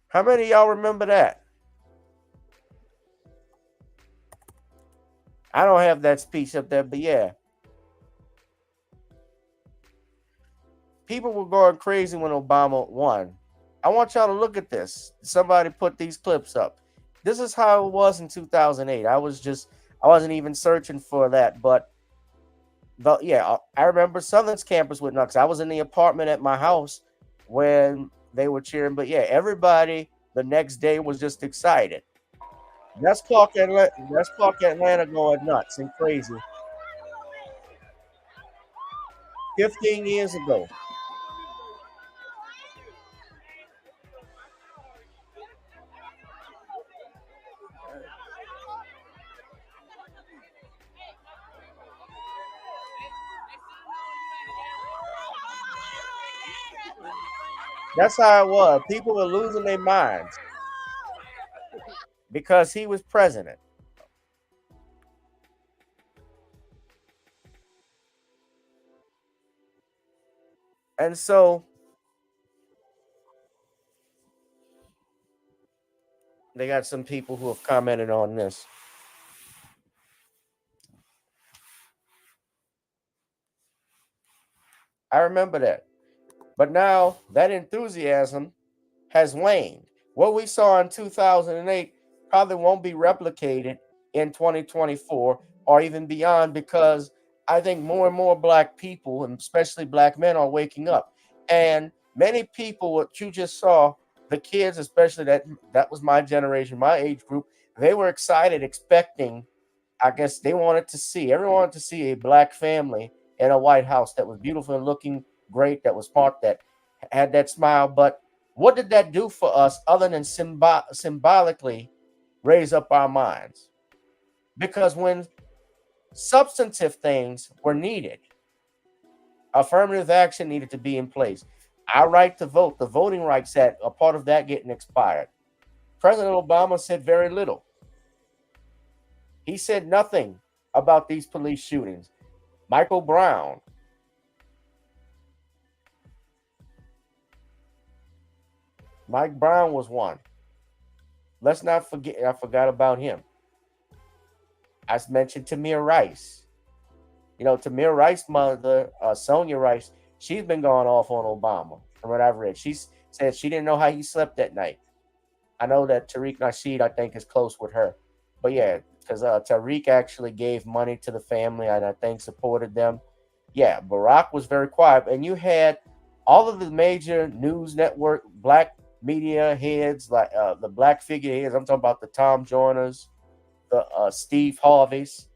How many of y'all remember that? I don't have that speech up there, but yeah. People were going crazy when Obama won. I want y'all to look at this. Somebody put these clips up. This is how it was in 2008. I wasn't even searching for that, but yeah, I remember Southern's campus with nuts. I was in the apartment at my house when they were cheering, but yeah, everybody the next day was just excited. That's Clark Atlanta going nuts and crazy. 15 years ago. That's how it was. People were losing their minds because he was president. And so they got some people who have commented on this. I remember that. But now that enthusiasm has waned. What we saw in 2008 probably won't be replicated in 2024 or even beyond, because I think more and more black people, and especially black men, are waking up. And many people, what you just saw, the kids, especially that was my generation, my age group, they were excited, expecting, I guess everyone wanted to see a black family in a White House that was beautiful and looking great, that was smart, that had that smile. But what did that do for us other than symbolically raise up our minds? Because when substantive things were needed, affirmative action needed to be in place. Our right to vote, the voting rights act, a part of that getting expired. President Obama said very little. He said nothing about these police shootings. Michael Brown. Mike Brown was one. Let's not forget, I forgot about him. I mentioned Tamir Rice. You know, Tamir Rice's mother, Sonia Rice, she's been going off on Obama, from what I've read. She said she didn't know how he slept that night. I know that Tariq Nasheed, I think, is close with her. But yeah, because Tariq actually gave money to the family and I think supported them. Yeah, Barrack was very quiet. And you had all of the major news network, black media heads, like the black figureheads. I'm talking about the Tom Joyners, the Steve Harveys,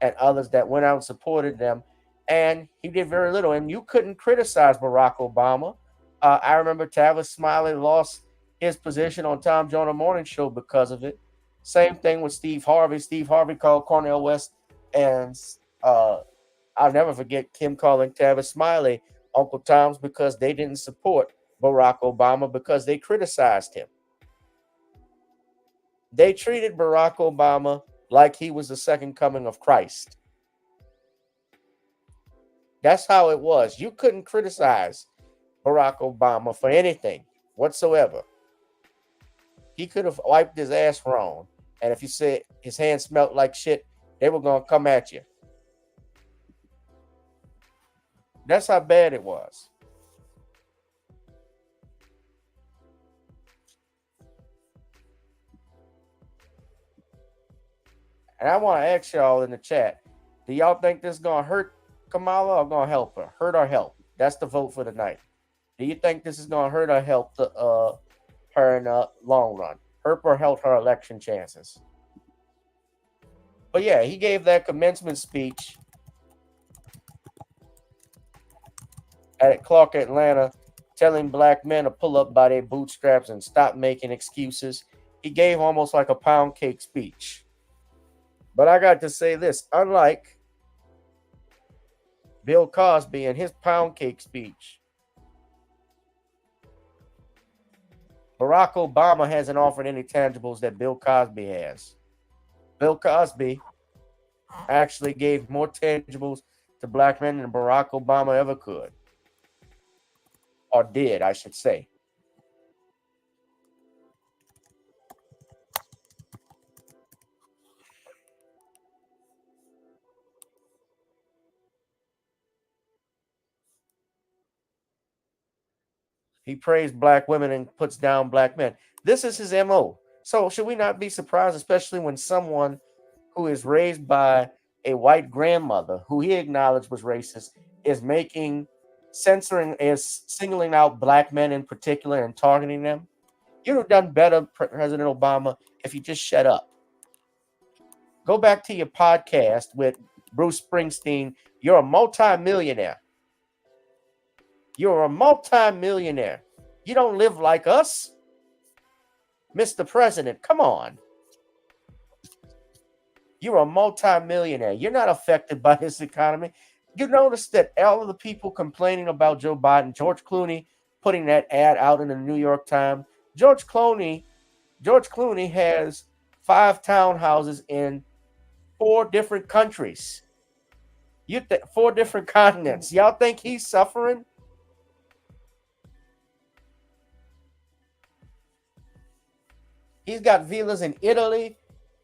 and others that went out and supported them. And he did very little. And you couldn't criticize Barack Obama. I remember Tavis Smiley lost his position on Tom Joyner Morning Show because of it. Same thing with Steve Harvey. Steve Harvey called Cornel West, and I'll never forget Kim calling Tavis Smiley Uncle Tom's because they didn't support Barack Obama because they criticized him. They treated Barack Obama like he was the second coming of Christ. That's how it was. You couldn't criticize Barack Obama for anything whatsoever. He could have wiped his ass wrong. And if you said his hands smelled like shit, they were going to come at you. That's how bad it was. And I want to ask y'all in the chat, do y'all think this is going to hurt Kamala or going to help her? Hurt or help? That's the vote for tonight. Do you think this is going to hurt or help her in the long run? Hurt or help her election chances? But yeah, he gave that commencement speech at Clark, Atlanta, telling black men to pull up by their bootstraps and stop making excuses. He gave almost like a pound cake speech. But I got to say this, unlike Bill Cosby and his pound cake speech, Barack Obama hasn't offered any tangibles that Bill Cosby has. Bill Cosby actually gave more tangibles to black men than Barack Obama ever could. Or did, I should say. He praised black women and puts down black men. This is his MO. So should we not be surprised, especially when someone who is raised by a white grandmother, who he acknowledged was racist, is singling out black men in particular and targeting them? You'd have done better, President Obama, if you just shut up. Go back to your podcast with Bruce Springsteen. You're a multi-millionaire. You're a multi-millionaire. You don't live like us. Mr. President, come on. You're a multi-millionaire. You're not affected by this economy. You notice that all of the people complaining about Joe Biden, George Clooney putting that ad out in the New York Times. George Clooney has 5 townhouses in 4 different countries. 4 different continents. Y'all think he's suffering? He's got villas in Italy,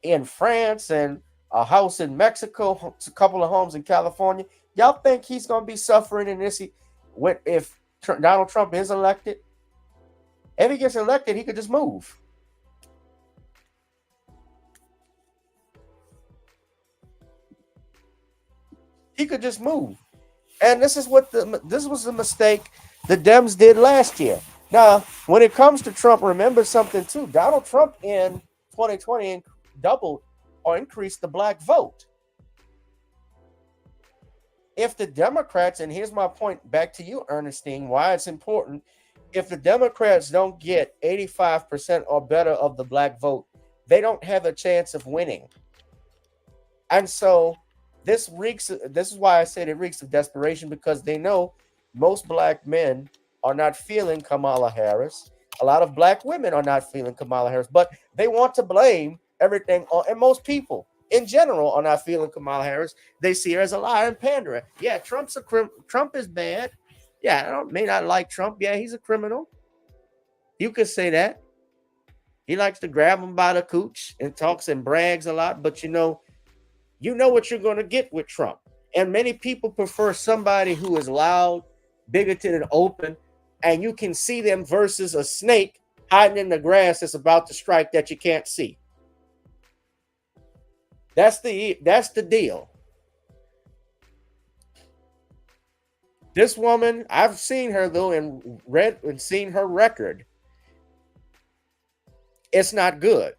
in France, and a house in Mexico, a couple of homes in California. Y'all think he's going to be suffering in this if Donald Trump is elected? If he gets elected, he could just move. He could just move. And this was the mistake the Dems did last year. Now, when it comes to Trump, remember something too. Donald Trump in 2020 doubled or increased the black vote. If the Democrats, and here's my point back to you, Ernestine, why it's important, if the Democrats don't get 85% or better of the black vote, they don't have a chance of winning. And so this is why I said it reeks of desperation, because they know most black men are not feeling Kamala Harris. A lot of black women are not feeling Kamala Harris, but they want to blame everything on, and most people in general are not feeling Kamala Harris. They see her as a liar and panderer. Yeah, Trump is bad. Yeah, I may not like Trump. Yeah, he's a criminal. You could say that. He likes to grab him by the cooch and talks and brags a lot, but you know what you're going to get with Trump. And many people prefer somebody who is loud, bigoted, and open, and you can see them versus a snake hiding in the grass that's about to strike that you can't see. That's the deal. This woman, I've seen her though and read and seen her record. It's not good.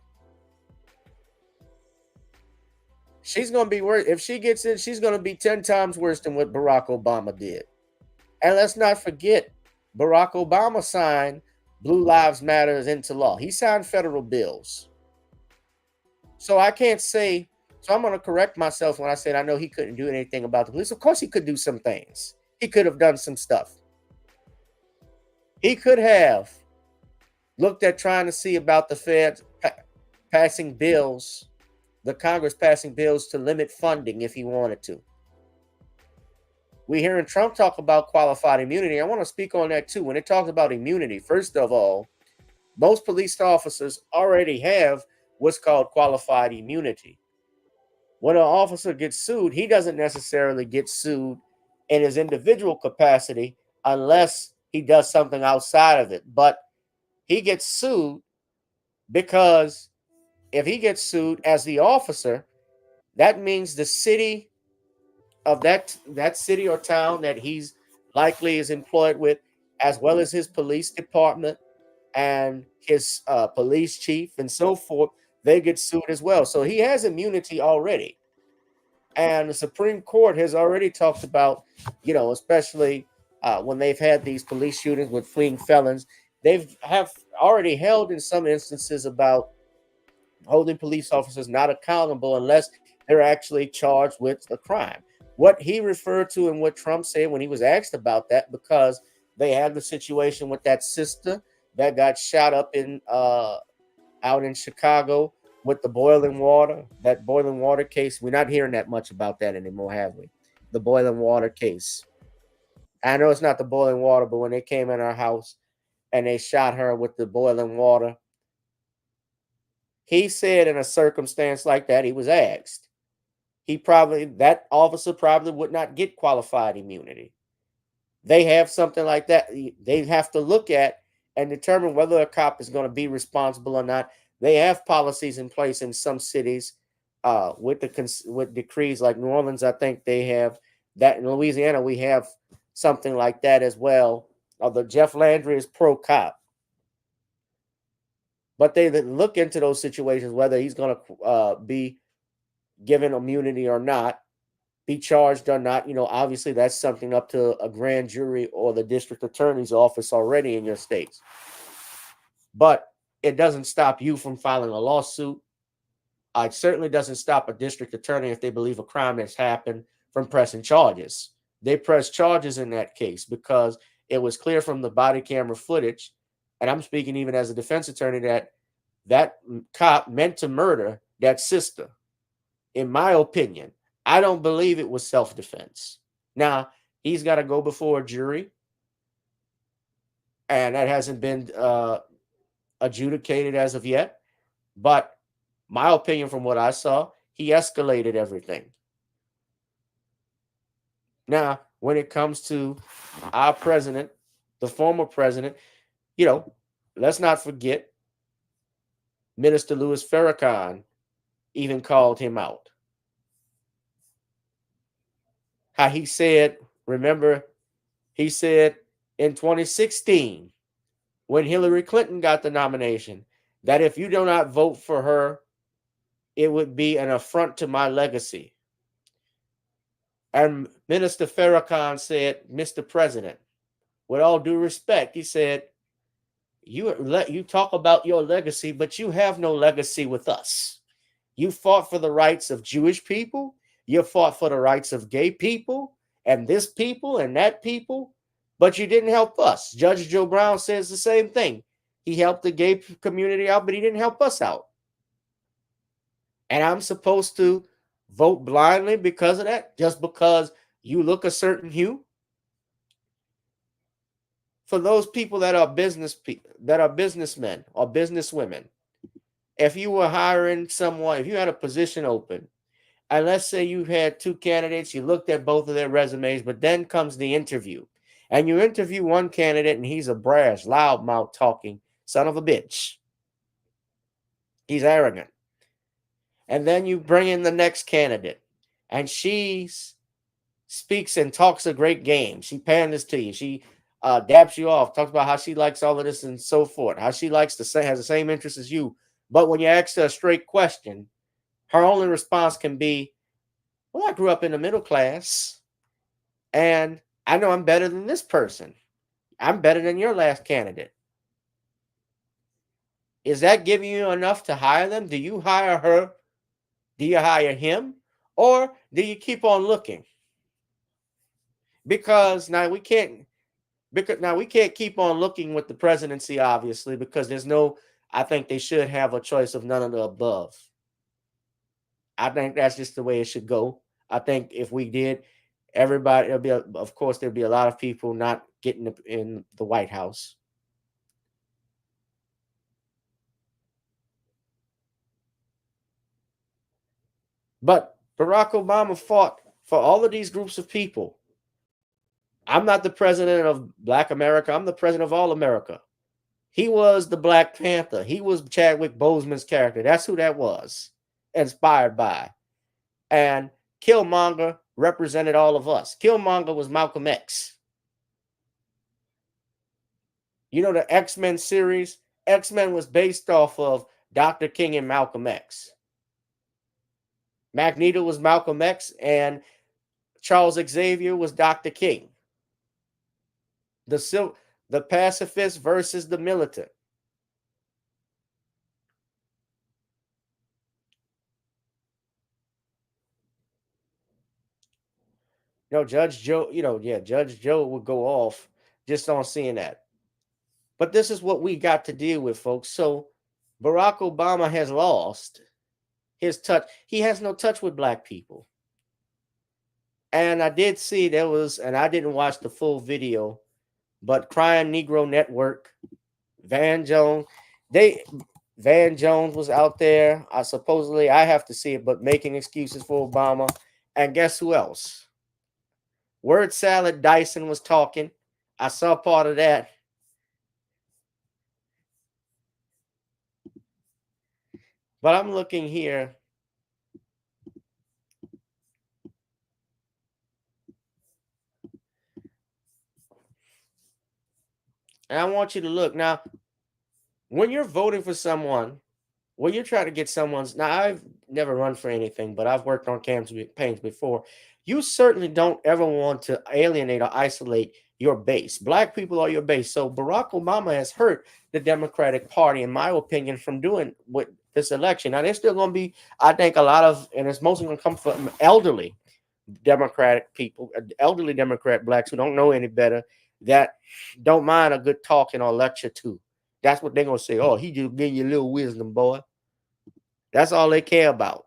She's going to be worse. If she gets in, she's going to be 10 times worse than what Barack Obama did. And let's not forget, Barack Obama signed Blue Lives Matter into law. He signed federal bills. So I can't say, so I'm going to correct myself when I said I know he couldn't do anything about the police. Of course he could do some things. He could have done some stuff. He could have looked at trying to see about the feds passing bills, the Congress passing bills to limit funding if he wanted to. We're hearing Trump talk about qualified immunity. I want to speak on that too. When it talks about immunity, first of all, most police officers already have what's called qualified immunity. When an officer gets sued, he doesn't necessarily get sued in his individual capacity unless he does something outside of it. But he gets sued because if he gets sued as the officer, that means the city of that city or town that he's likely is employed with as well as his police department and his police chief and so forth, they get sued as well. So he has immunity already. And the Supreme Court has already talked about, especially when they've had these police shootings with fleeing felons, have already held in some instances about holding police officers not accountable unless they're actually charged with a crime. What he referred to and what Trump said when he was asked about that, because they had the situation with that sister that got shot up in out in Chicago with the boiling water, that boiling water case. We're not hearing that much about that anymore, have we? The boiling water case. I know it's not the boiling water, but when they came in our house and they shot her with the boiling water, he said in a circumstance like that, he was asked. That officer probably would not get qualified immunity. They have something like that. They have to look at and determine whether a cop is going to be responsible or not. They have policies in place in some cities with decrees like New Orleans. I think they have that. In Louisiana, we have something like that as well. Although Jeff Landry is pro cop, but they look into those situations whether he's going to be given immunity or not, be charged or not. Obviously that's something up to a grand jury or the district attorney's office already in your states. But it doesn't stop you from filing a lawsuit. It certainly doesn't stop a district attorney if they believe a crime has happened from pressing charges. They press charges in that case because it was clear from the body camera footage, and I'm speaking even as a defense attorney, that cop meant to murder that sister. In my opinion, I don't believe it was self-defense. Now, he's got to go before a jury, and that hasn't been adjudicated as of yet. But my opinion from what I saw, he escalated everything. Now, when it comes to our president, the former president, let's not forget Minister Louis Farrakhan even called him out. How he said, remember, he said in 2016, when Hillary Clinton got the nomination, that if you do not vote for her, it would be an affront to my legacy. And Minister Farrakhan said, Mr. President, with all due respect, he said, you talk about your legacy, but you have no legacy with us. You fought for the rights of Jewish people. You fought for the rights of gay people and this people and that people, but you didn't help us. Judge Joe Brown says the same thing. He helped the gay community out, but he didn't help us out. And I'm supposed to vote blindly because of that, just because you look a certain hue? For those people that are businessmen or businesswomen, if you were hiring someone, if you had a position open, and let's say you had two candidates, you looked at both of their resumes, but then comes the interview, and you interview one candidate and he's a brash, loudmouth talking son of a bitch. He's arrogant. And then you bring in the next candidate, and she speaks and talks a great game. She panders to you. She daps you off, talks about how she likes all of this and so forth, how she likes to say, has the same interests as you. But when you ask her a straight question, her only response can be, well, I grew up in the middle class, and I know I'm better than this person. I'm better than your last candidate. Is that giving you enough to hire them? Do you hire her? Do you hire him? Or do you keep on looking? Because now we can't keep on looking with the presidency, obviously, because I think they should have a choice of none of the above. I think that's just the way it should go. I think if we did, there'd be a lot of people not getting in the White House. But Barack Obama fought for all of these groups of people. I'm not the president of Black America. I'm the president of all America. He was the Black Panther. He was Chadwick Boseman's character. That's who that was, inspired by. And Killmonger represented all of us. Killmonger was Malcolm X. You know the X-Men series? X-Men was based off of Dr. King and Malcolm X. Magneto was Malcolm X and Charles Xavier was Dr. King. The pacifist versus the militant. Judge Joe, Judge Joe would go off just on seeing that. But this is what we got to deal with, folks. So Barack Obama has lost his touch. He has no touch with black people. And I did see there was, and I didn't watch the full video, but Crying Negro Network, Van Jones was out there. Supposedly, I have to see it, but making excuses for Obama. And guess who else? Word Salad Dyson was talking. I saw part of that. But I'm looking here. And I want you to look. Now, when you're voting for someone, when you're trying to get someone's, now I've never run for anything, but I've worked on campaigns before. You certainly don't ever want to alienate or isolate your base. Black people are your base. So Barack Obama has hurt the Democratic Party, in my opinion, from doing with this election. Now, there's still going to be, I think, a lot of, and it's mostly going to come from elderly Democratic people, elderly Democrat blacks who don't know any better, that don't mind a good talking or lecture too. That's what they're going to say. Oh, he just give you a little wisdom, boy. That's all they care about.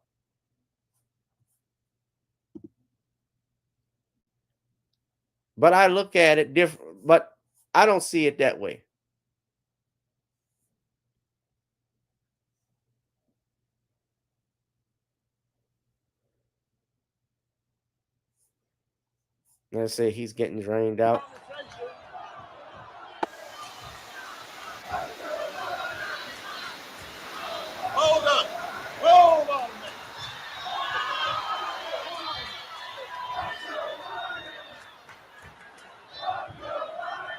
But I look at it different, but I don't see it that way. Let's say he's getting drained out. Hold on.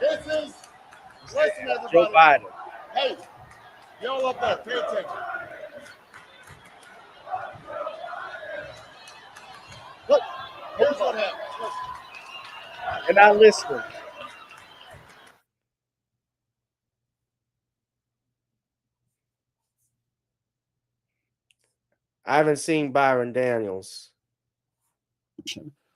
This is, listen, everybody. Joe Biden. Hey, y'all up there, pay attention. Look, here's what happens. And I listen. I haven't seen Byron Daniels.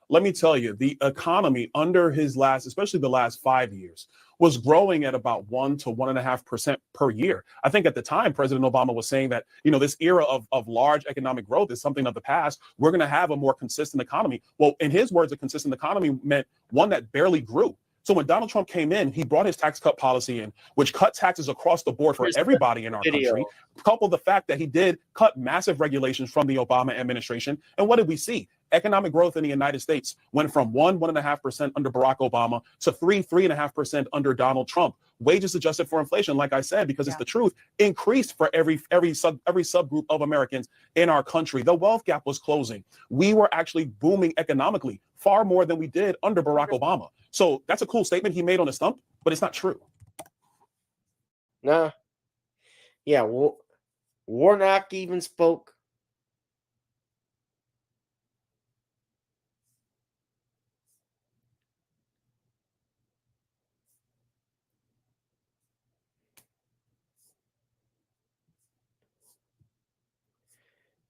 Let me tell you, the economy under his last, especially the last 5 years, was growing at about 1 to 1.5% per year. I think at the time, President Obama was saying that, this era of large economic growth is something of the past. We're going to have a more consistent economy. Well, in his words, a consistent economy meant one that barely grew. So when Donald Trump came in, he brought his tax cut policy in, which cut taxes across the board for everybody in our country. Couple the fact that he did cut massive regulations from the Obama administration. And what did we see? Economic growth in the United States went from 1.5% under Barack Obama to 3.5% under Donald Trump. Wages adjusted for inflation, like I said, because it's the truth, increased for every subgroup of Americans in our country. The wealth gap was closing. We were actually booming economically far more than we did under Barack Obama. So that's a cool statement he made on a stump, but it's not true. Nah. Yeah, Warnock even spoke.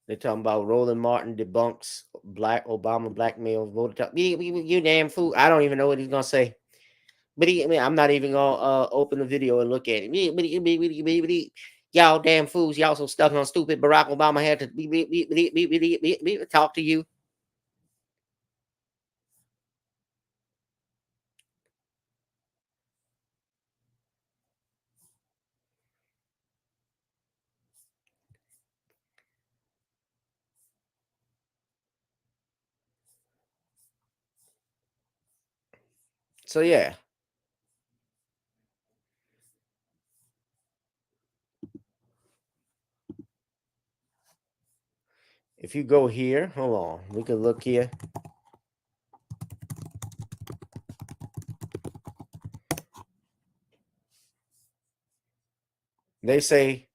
They're talking about Roland Martin debunks black Obama blackmail voter. You damn fool. I don't even know what he's going to say. But I'm not even going to open the video and look at it. Y'all damn fools. Y'all so stuck on stupid. Barack Obama had to talk to you. So, yeah. If you go here, hold on. We can look here. they say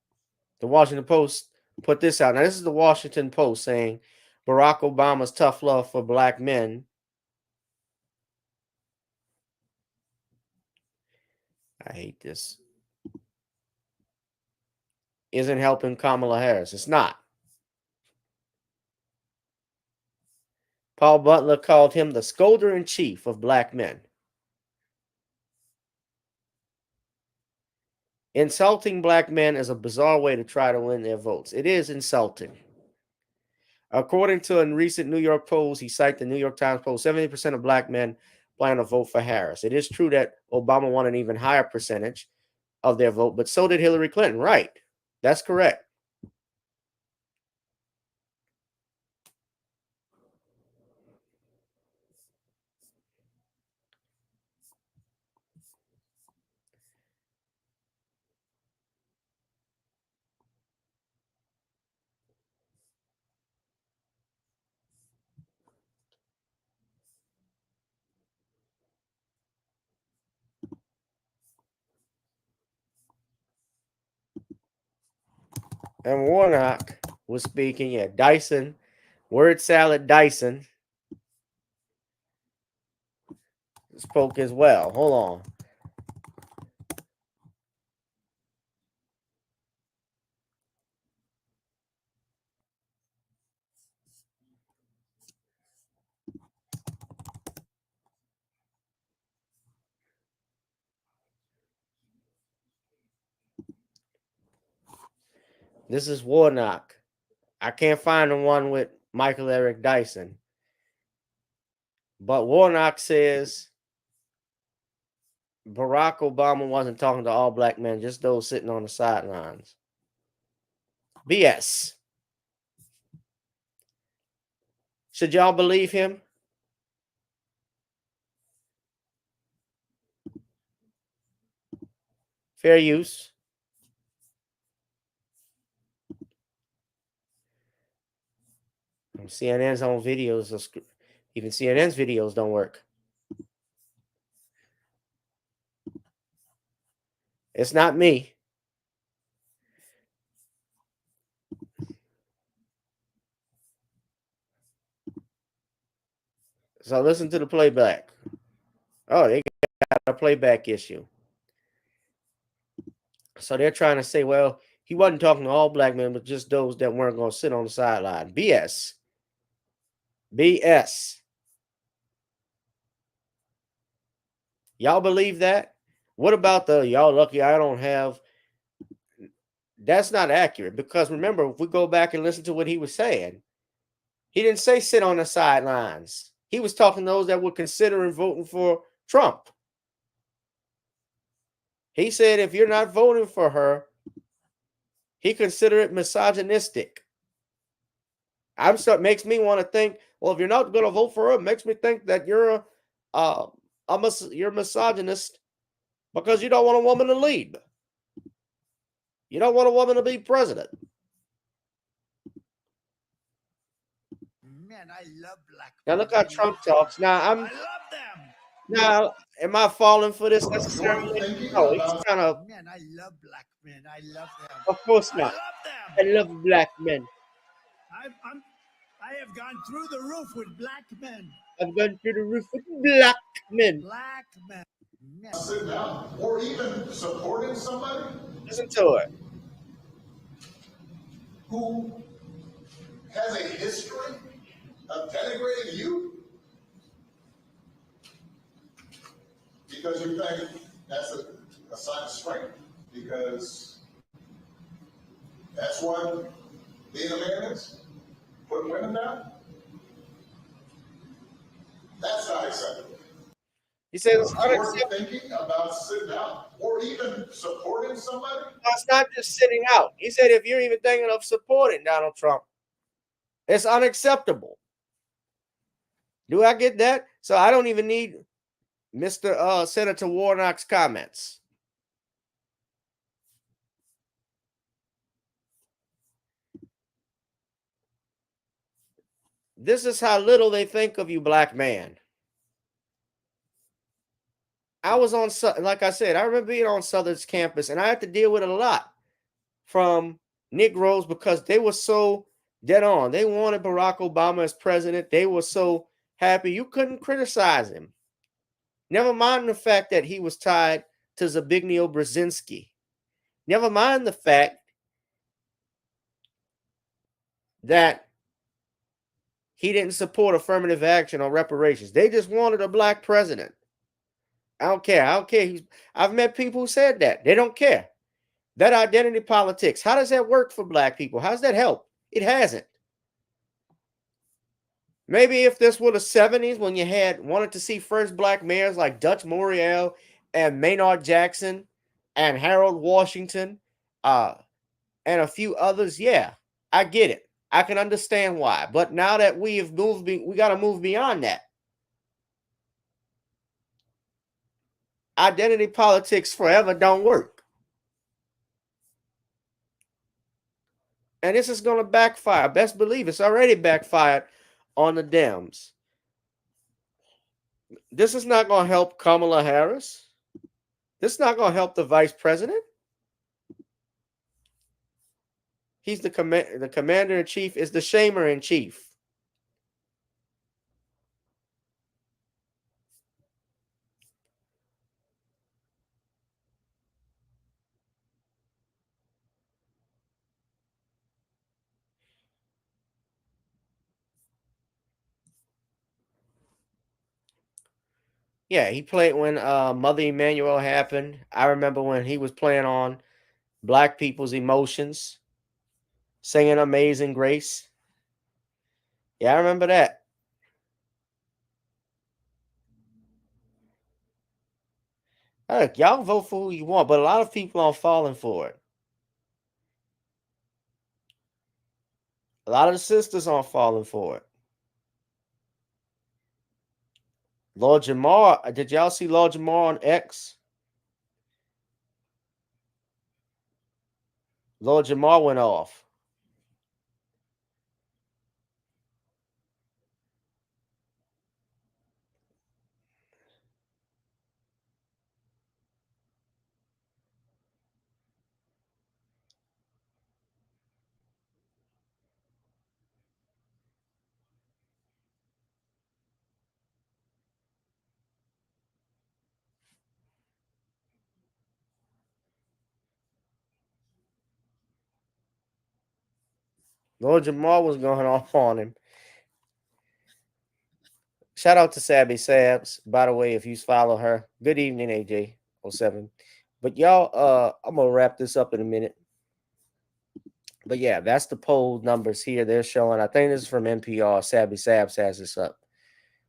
the Washington Post put this out. Now, this is the Washington Post saying Barack Obama's tough love for black men I hate this. Isn't helping Kamala Harris. It's not. Paul Butler called him the scolder in chief of black men. Insulting black men is a bizarre way to try to win their votes. It is insulting. According to a recent New York poll, he cited the New York Times poll, 70% of black men plan to vote for Harris. It is true that Obama won an even higher percentage of their vote, but so did Hillary Clinton. Right. That's correct. And Warnock was speaking. Yeah, Dyson, word salad Dyson spoke as well. Hold on. This is Warnock. I can't find the one with Michael Eric Dyson. But Warnock says Barack Obama wasn't talking to all black men, just those sitting on the sidelines. BS. Should y'all believe him? Fair use. CNN's own videos, even CNN's videos don't work. It's not me. So listen to the playback. Oh, they got a playback issue. So they're trying to say, well, he wasn't talking to all black men, but just those that weren't going to sit on the sideline. BS. BS. Y'all believe that? What about the y'all lucky I don't have? That's not accurate because remember, if we go back and listen to what he was saying, he didn't say sit on the sidelines. He was talking to those that were considering voting for Trump. He said if you're not voting for her, he considered it misogynistic. Makes me want to think, well, if you're not going to vote for her, it makes me think that you're you're misogynist because you don't want a woman to lead. You don't want a woman to be president. Man, I love black. Now look how Trump talks. I love them. Now, am I falling for this? You're thinking No, he's about kind of. Man, I love black men. I love them. Of course I not. love I them. love black men. I have gone through the roof with black men. I've gone through the roof with black men. Black men. Man. sitting down or even supporting somebody Listen to it. who has a history of denigrating you because you think that's a sign of strength, because that's what being a man is, putting women down. That's not acceptable. He says it's You're unacceptable. thinking about sitting down or even supporting somebody. It's not just sitting out. He said if you're even thinking of supporting Donald Trump, it's unacceptable. Do I get that? So I don't even need Mr. Senator Warnock's comments. This is how little they think of you, black man. I was on, like I said, I remember being on Southern's campus, and I had to deal with it a lot. from Negroes because they were so dead on. They wanted Barack Obama as president. They were so happy. You couldn't criticize him. Never mind the fact that he was tied to Zbigniew Brzezinski. Never mind the fact that he didn't support affirmative action or reparations. They just wanted a black president. I don't care. I don't care. I've met people who said that. They don't care. That identity politics, how does that work for black people? How does that help? It hasn't. Maybe if this were the 70s when you wanted to see first black mayors like Dutch Morial and Maynard Jackson and Harold Washington and a few others, yeah, I get it. I can understand why. But now that we have moved, we got to move beyond that. Identity politics forever don't work. And this is going to backfire. Best believe it's already backfired on the Dems. This is not going to help Kamala Harris. This is not going to help the vice president. He's the commander in chief, is the shamer in chief. Yeah, he played when Mother Emanuel happened. I remember when he was playing on black people's emotions, singing Amazing Grace. Yeah, I remember that. Look, y'all vote for who you want, but a lot of people aren't falling for it. A lot of the sisters aren't falling for it. Lord Jamar, did y'all see Lord Jamar on X? Lord Jamar went off. Lord Jamar was going off on him. Shout out to Sabby Sabs, by the way, if you follow her. Good evening, AJ07. But y'all, I'm gonna wrap this up in a minute. But yeah, that's the poll numbers here. They're showing. I think this is from NPR. Sabby Sabs has this up.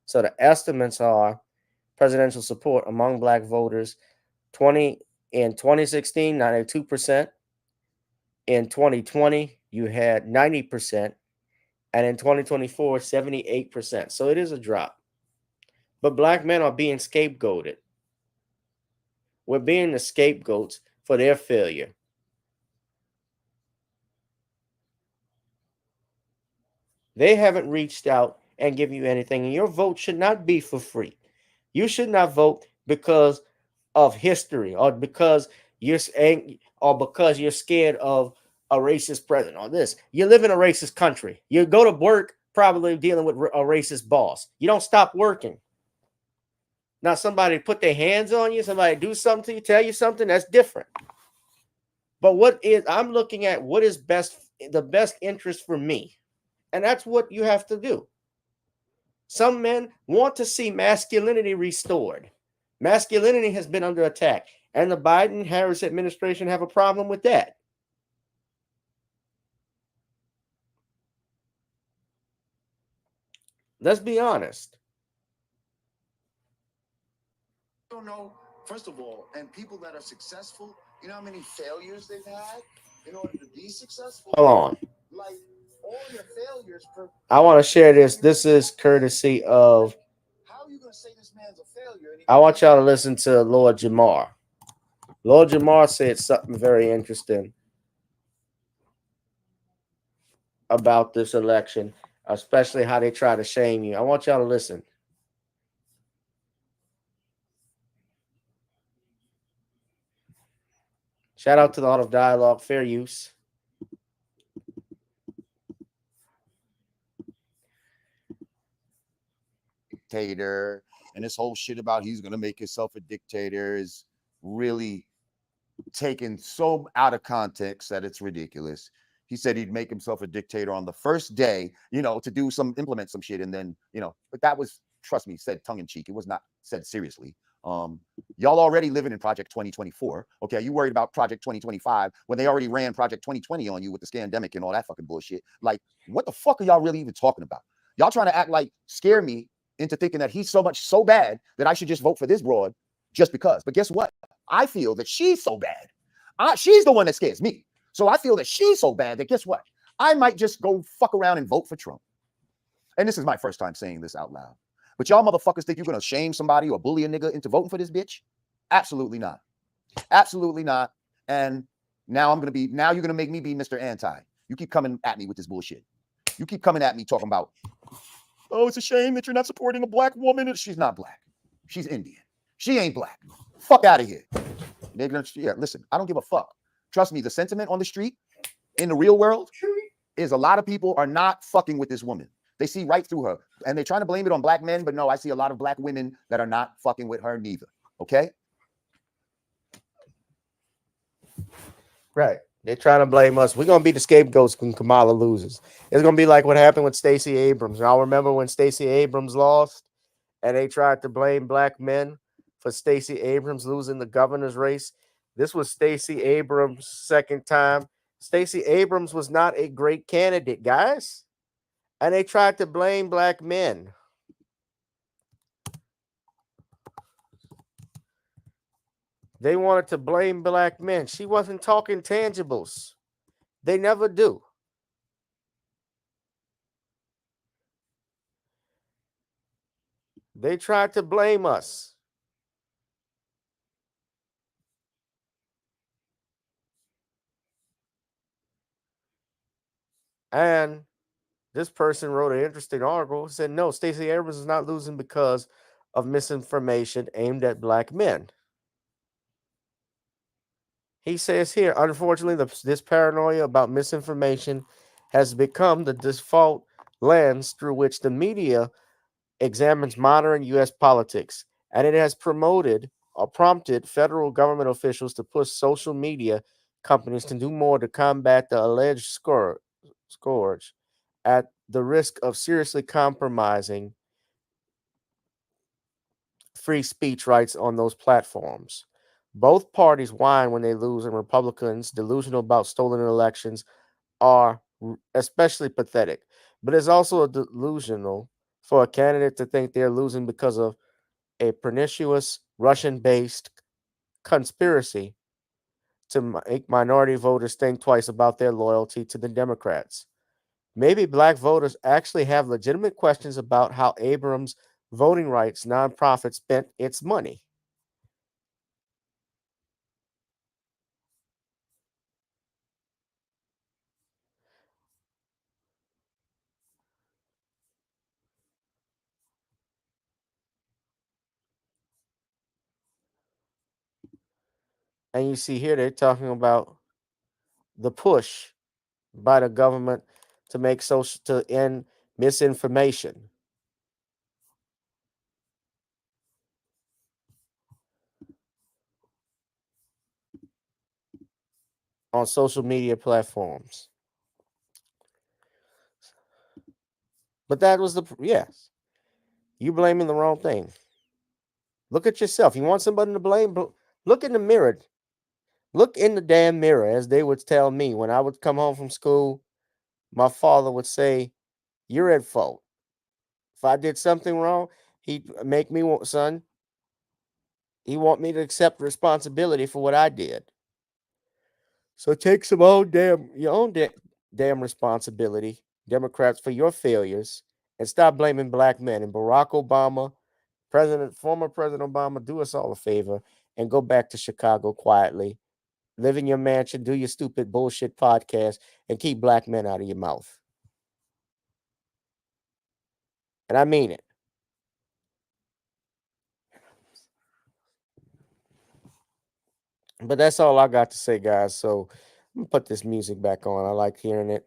So the estimates are presidential support among black voters: in 2016, 92%. In 2020, you had 90%, and in 2024, 78%. So it is a drop. But black men are being scapegoated. We're being the scapegoats for their failure. They haven't reached out and given you anything, and your vote should not be for free. You should not vote because of history or because you're scared of a racist president or this. You live in a racist country. You go to work probably dealing with a racist boss. You don't stop working. Now, somebody put their hands on you, somebody do something to you, tell you something, that's different. But I'm looking at what is the best interest for me. And that's what you have to do. Some men want to see masculinity restored. Masculinity has been under attack. And the Biden-Harris administration have a problem with that. Let's be honest. Don't know, first of all, and people that are successful, you know how many failures they've had in order to be successful? Hold on. Like all your failures. I want to share this. This is courtesy of. How are you going to say this man's a failure? I want y'all to listen to Lord Jamar. Lord Jamar said something very interesting about this election, especially how they try to shame you. I want y'all to listen. Shout out to the Art of Dialogue, fair use. Dictator, and this whole shit about he's gonna make himself a dictator is really taken so out of context that it's ridiculous. He said he'd make himself a dictator on the first day, to do implement some shit, and then, but that was, trust me, said tongue in cheek. It was not said seriously. Y'all already living in Project 2024. Okay, you worried about Project 2025 when they already ran Project 2020 on you with the scandemic and all that fucking bullshit. Like, what the fuck are y'all really even talking about? Y'all trying to act like scare me into thinking that he's so bad that I should just vote for this broad just because. But guess what? I feel that she's so bad. She's the one that scares me. So I feel that she's so bad that guess what? I might just go fuck around and vote for Trump. And this is my first time saying this out loud. But y'all motherfuckers think you're going to shame somebody or bully a nigga into voting for this bitch? Absolutely not. Absolutely not. And now you're going to make me be Mr. Anti. You keep coming at me with this bullshit. You keep coming at me talking about, oh, it's a shame that you're not supporting a black woman. She's not black. She's Indian. She ain't black. Fuck out of here. Yeah, listen, I don't give a fuck. Trust me, the sentiment on the street in the real world is a lot of people are not fucking with this woman. They see right through her, and they're trying to blame it on black men, but no, I see a lot of black women that are not fucking with her neither. Okay? Right. They're trying to blame us. We're going to be the scapegoats when Kamala loses. It's going to be like what happened with Stacey Abrams. Y'all remember when Stacey Abrams lost and they tried to blame black men for Stacey Abrams losing the governor's race? This was Stacey Abrams' second time. Stacey Abrams was not a great candidate, guys. And they tried to blame black men. They wanted to blame black men. She wasn't talking tangibles. They never do. They tried to blame us. And this person wrote an interesting article, said, no, Stacey Abrams is not losing because of misinformation aimed at black men. He says here, unfortunately, this paranoia about misinformation has become the default lens through which the media examines modern U.S. politics, and it has promoted or prompted federal government officials to push social media companies to do more to combat the alleged scourge at the risk of seriously compromising free speech rights on those platforms. Both parties whine when they lose, and Republicans, delusional about stolen elections, are especially pathetic. But it's also delusional for a candidate to think they're losing because of a pernicious Russian-based conspiracy to make minority voters think twice about their loyalty to the Democrats. Maybe black voters actually have legitimate questions about how Abrams' voting rights nonprofit spent its money. And you see here they're talking about the push by the government to end misinformation on social media platforms. But that was yes. You blaming the wrong thing. Look at yourself. You want somebody to blame? Look in the mirror. Look in the damn mirror, as they would tell me when I would come home from school. My father would say, "You're at fault. If I did something wrong, he'd make me want, son. He want me to accept responsibility for what I did. So take some your own damn responsibility, Democrats, for your failures, and stop blaming black men." And Barack Obama, former President Obama, do us all a favor and go back to Chicago quietly. Live in your mansion, do your stupid bullshit podcast, and keep black men out of your mouth. And I mean it. But that's all I got to say, guys. So I'm gonna put this music back on. I like hearing it.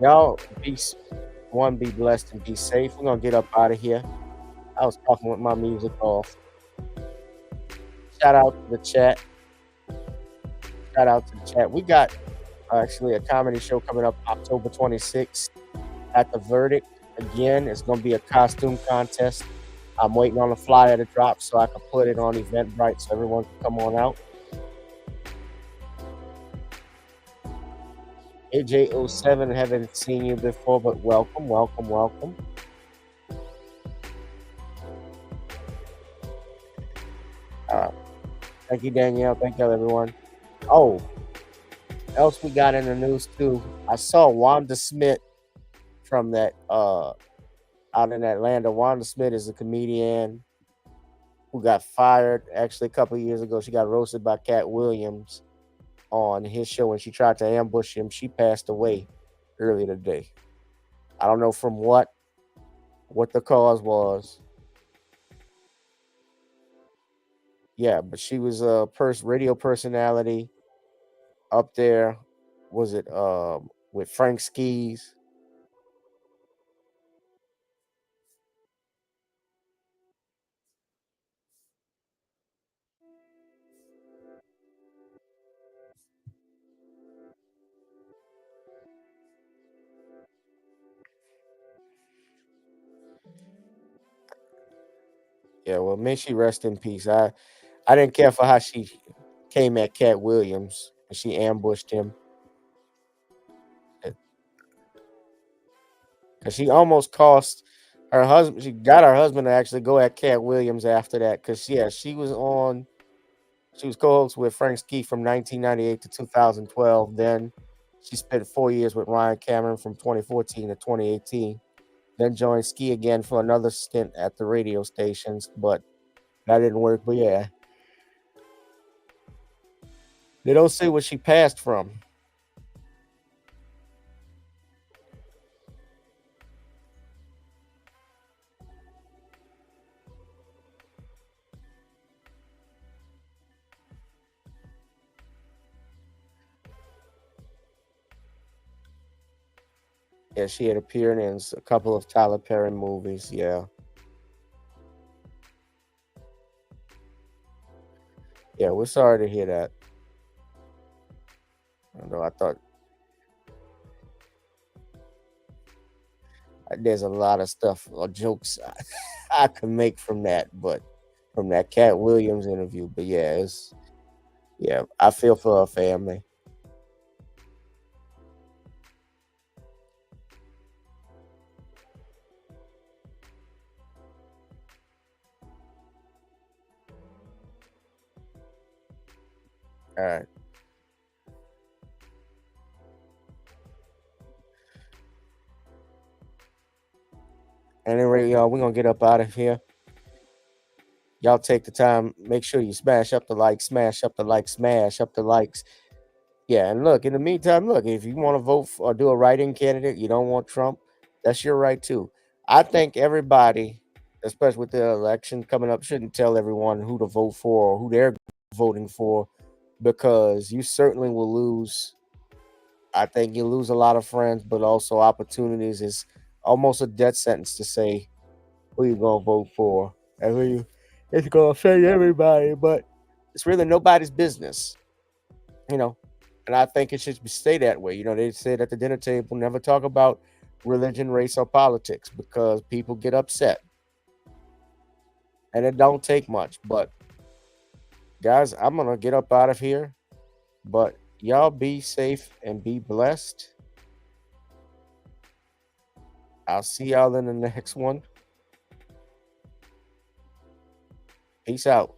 Y'all be blessed and be safe. We're gonna get up out of here. I was talking with my music off. Shout out to the chat. Shout out to the chat. We got actually a comedy show coming up October 26th at the Verdict. Again, it's gonna be a costume contest. I'm waiting on a flyer to drop so I can put it on Eventbrite so everyone can come on out. AJ07, haven't seen you before, but welcome, welcome, welcome. Thank you, Danielle. Thank you, everyone. Oh, else we got in the news too. I saw Wanda Smith from that out in Atlanta. Wanda Smith is a comedian who got fired actually a couple of years ago. She got roasted by Cat Williams on his show when she tried to ambush him. She passed away earlier today. I don't know from what the cause was. Yeah, but she was a radio personality up there. Was it with Frank Skis? Yeah, well, may she rest in peace. I didn't care for how she came at Cat Williams and she ambushed him. Cause she almost cost her husband. She got her husband to actually go at Cat Williams after that. Cause yeah, she was co-host with Frank Ski from 1998 to 2012. Then she spent 4 years with Ryan Cameron from 2014 to 2018. Then joined Ski again for another stint at the radio stations, but that didn't work. But yeah, they don't say what she passed from. Yeah, she had appeared in a couple of Tyler Perry movies. Yeah. Yeah, we're sorry to hear that. I know I thought there's a lot of stuff or jokes I could make from that, but from that Cat Williams interview. But yeah, I feel for her family. All right. Anyway, y'all, we're gonna get up out of here. Y'all take the time, make sure you smash up the likes, smash up the likes, smash up the likes. Yeah, and look, in the meantime, look, if you want to vote for, or do a write-in candidate, you don't want Trump, that's your right too. I think everybody, especially with the election coming up, shouldn't tell everyone who to vote for or who they're voting for, because you certainly will lose. I think you lose a lot of friends, but also opportunities. Is almost a death sentence to say who you gonna vote for and who you. It's gonna affect everybody, but it's really nobody's business, you know. And I think it should stay that way. You know, they said at the dinner table, never talk about religion, race, or politics because people get upset, and it don't take much. But guys, I'm gonna get up out of here. But y'all be safe and be blessed. I'll see y'all in the next one. Peace out.